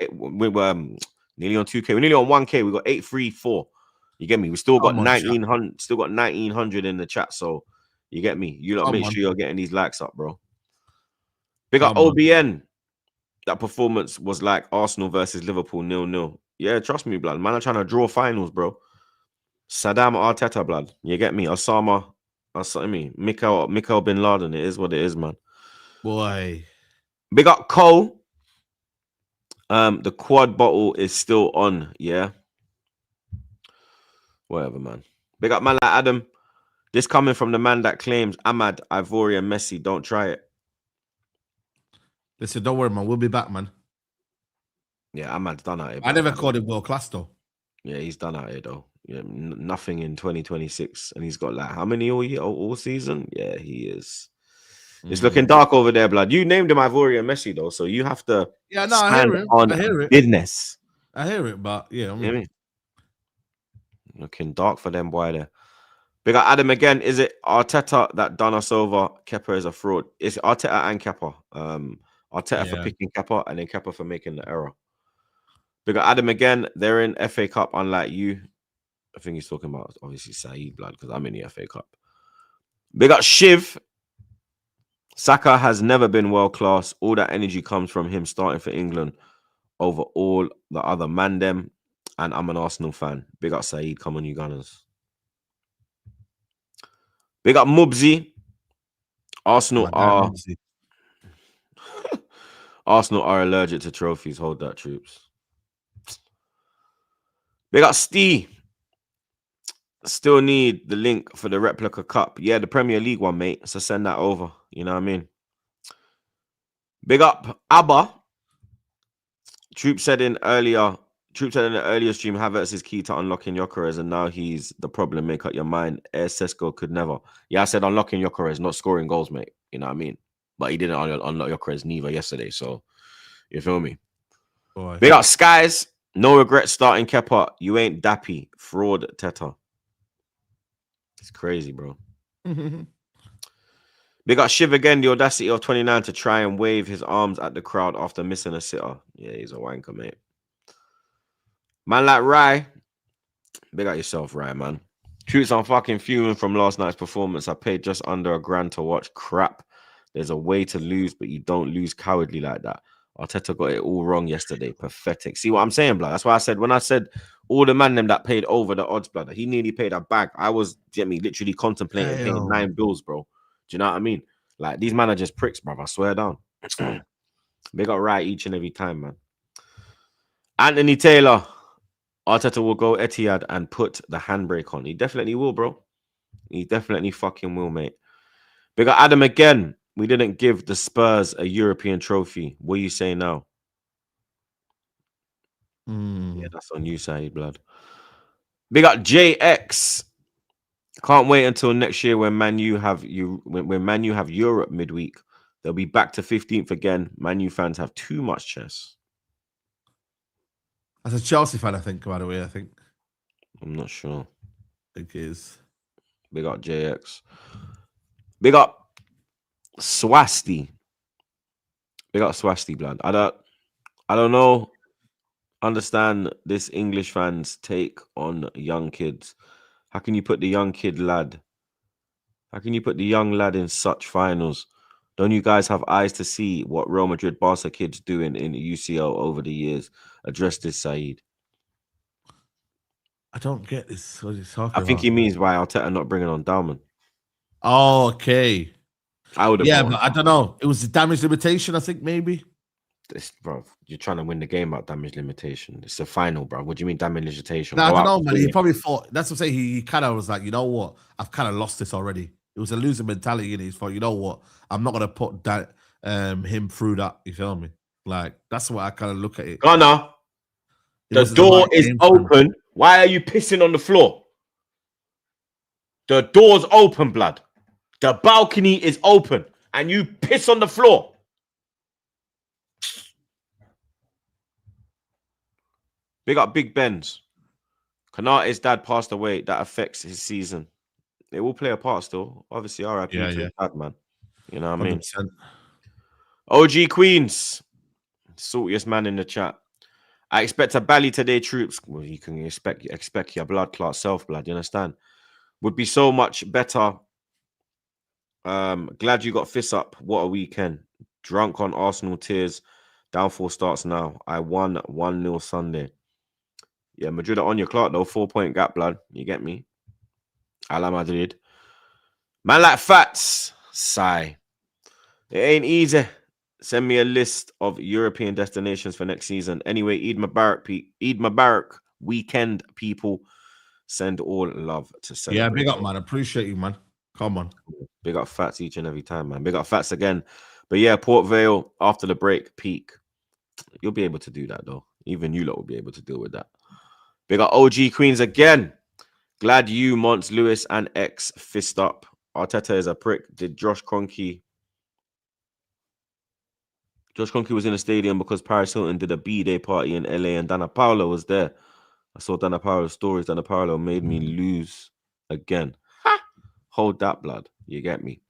nearly on 2K. We're nearly on 1K. We got 834. You get me? We still got 1900. Still got 1900 in the chat. So you get me? You lot make sure you're getting these likes up, bro. Big up OBN. That performance was like Arsenal versus Liverpool 0-0. Yeah, trust me, blood. Man, I'm trying to draw finals, bro. Saddam Arteta, blood. You get me? Mikel bin Laden. It is what it is, man. Boy. Big up Cole. The quad bottle is still on, yeah. Whatever, man. Big up man like Adam. This coming from the man that claims Ahmad, Ivorian, Messi. Don't try it. Listen, don't worry, man. We'll be back, man. Yeah, Ahmad's done out here. I never called him world class, though. Yeah, he's done out here, though. Yeah, nothing in 2026, and he's got like how many all season? Yeah, he is. It's looking dark over there, blood. You named him Ivorian Messi, though, so you have to. Yeah, no, I hear it. I hear it. Business. I hear it, but yeah, I mean, Looking dark for them, boy. There. Big up Adam again. Is it Arteta that done us over? Kepa is a fraud. It's Arteta and Kepa. Arteta for Yeah. picking Kepa and then Kepa for making the error. Big up Adam again. They're in FA Cup, unlike you. I think he's talking about obviously Saeed blood because I'm in the FA Cup. Big up Shiv. Saka has never been world class. All that energy comes from him starting for England over all the other man them. And I'm an Arsenal fan. Big up Saeed. Come on, you Gunners. Big up Mubsy. Arsenal My guy are Mubsy. Arsenal are allergic to trophies. Hold that, troops. Big up Steve. Still need the link for the replica cup. Yeah, the Premier League one, mate. So send that over. You know what I mean? Big up Abba. Troop said in the earlier stream, Havertz is key to unlocking Gyökeres, and now he's the problem. Make up your mind. Air Sesko could never. Yeah, I said unlocking Gyökeres, not scoring goals, mate. You know what I mean? But he didn't unlock Gyökeres neither yesterday. So you feel me? Boy. Big up Skies. No regret starting Kepa. You ain't dappy. Fraud Teta. It's crazy, bro. Big up Shiv again. The audacity of 29 to try and wave his arms at the crowd after missing a sitter. Yeah, he's a wanker, mate. Man like Rye. Big up yourself, Rye, man. Truths, I'm fucking fuming from last night's performance. I paid just under $1,000 to watch crap. There's a way to lose, but you don't lose cowardly like that. Arteta got it all wrong yesterday. Pathetic. See what I'm saying, blood? That's why I said when I said all the man them that paid over the odds, blood, he nearly paid a bag. I was, literally contemplating paying 9 bills, bro. Do you know what I mean? Like, these men are just pricks, bro. I swear down. They got right each and every time, man. Anthony Taylor. Arteta will go Etihad and put the handbrake on. He definitely will, bro. He definitely fucking will, mate. Big up Adam again. We didn't give the Spurs a European trophy. What are you saying now? Yeah, that's on you, Saeed, blood. Big up JX. Can't wait until next year when Man U have Europe midweek. They'll be back to 15th again. Man U fans have too much chess. As a Chelsea fan, I think, by the way, I'm not sure. I think it is. Big up JX. Big up Swasti. Big up Swasti, blood. I don't know. Understand this English fans' take on young kids. How can you put the young lad in such finals? Don't you guys have eyes to see what Real Madrid Barca kids doing in the UCL over the years? Address this, Saeed. I don't get this. What he's talking I think about. he means by Arteta not bringing on Dalman. Oh, okay. I would have. Yeah, but I don't know. It was the damage limitation, I think, maybe. Bro, you're trying to win the game about damage limitation. It's the final, bro. What do you mean damage limitation? No, I don't know, man. He probably thought, that's what I'm saying. He kind of was like, you know what? I've kind of lost this already. It was a losing mentality in his thought, you know what? I'm not going to put that him through that. You feel me? Like, that's what I kind of look at it. Gunnar, the door is open. Why are you pissing on the floor? The door's open, blood. The balcony is open. And you piss on the floor. Big up Big Ben's. Kanate's dad passed away. That affects his season. It will play a part still. Obviously, RIP to his dad, man. You know what I mean? 100%. OG Queens. Saltiest man in the chat. I expect a bally today, troops. Well, you can expect your blood clot self-blood, you understand? Would be so much better. Glad you got fists up. What a weekend. Drunk on Arsenal tears. Downfall starts now. I won 1-0 Sunday. Yeah, Madrid are on your clock, though. 4-point gap, blood. You get me? Ala Madrid. Man like Fats. Sigh. It ain't easy. Send me a list of European destinations for next season. Anyway, Eid Mubarak weekend, people. Send all love to celebrate. Yeah, big up, man. Appreciate you, man. Come on. Big up Fats each and every time, man. Big up Fats again. But yeah, Port Vale after the break, peak. You'll be able to do that, though. Even you lot will be able to deal with that. Big up OG Queens again. Glad you, Mons, Lewis, and X fist up. Arteta is a prick. Did Josh Kroenke was in the stadium because Paris Hilton did a B-Day party in LA and Dana Paula was there. I saw Dana Paolo's stories. Dana Paolo made me lose again. Ha! Hold that, blood. You get me?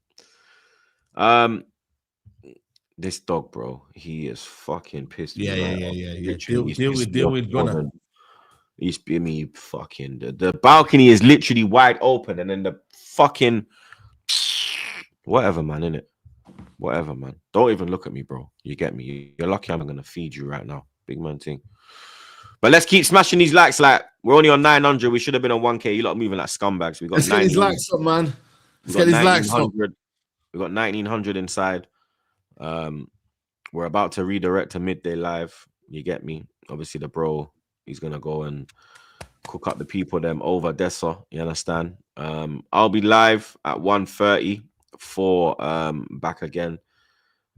This dog, bro, he is fucking pissed me right off. Yeah. Literally, he's Deal pissed with me off more Gunner. than he's been me fucking. The balcony is literally wide open, and then the fucking whatever, man, innit? Whatever, man. Don't even look at me, bro. You get me? You're lucky I'm gonna feed you right now, big man thing. But let's keep smashing these likes. Like we're only on 900. We should have been on 1K. You lot moving like scumbags. We got Let's get these 19. likes up, man. We Let's got get these likes up. 1900. We got 1900 inside. We're about to redirect to midday live. You get me? Obviously, the bro, he's gonna go and cook up the people them over Dessa. You understand? I'll be live at 1:30 for back again.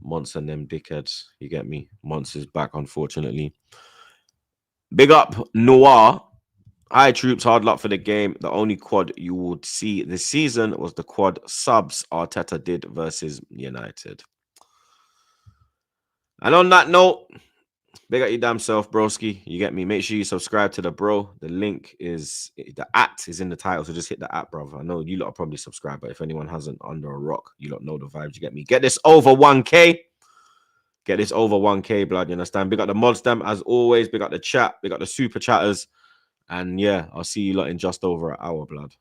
Monts and them dickheads. You get me? Monts is back, unfortunately. Big up Noir. Hi, troops. Hard luck for the game. The only quad you would see this season was the quad subs Arteta did versus United. And on that note, big up your damn self, broski. You get me? Make sure you subscribe to the bro. The link is, the @ is in the title, so just hit the @ bro. I know you lot are probably subscribed, but if anyone hasn't, under a rock, you lot know the vibes. You get me? Get this over 1K. Get this over 1K, blood. You understand? Big up the mods, them as always. Big up the chat. Big up the super chatters. And yeah, I'll see you lot in just over an hour, blood.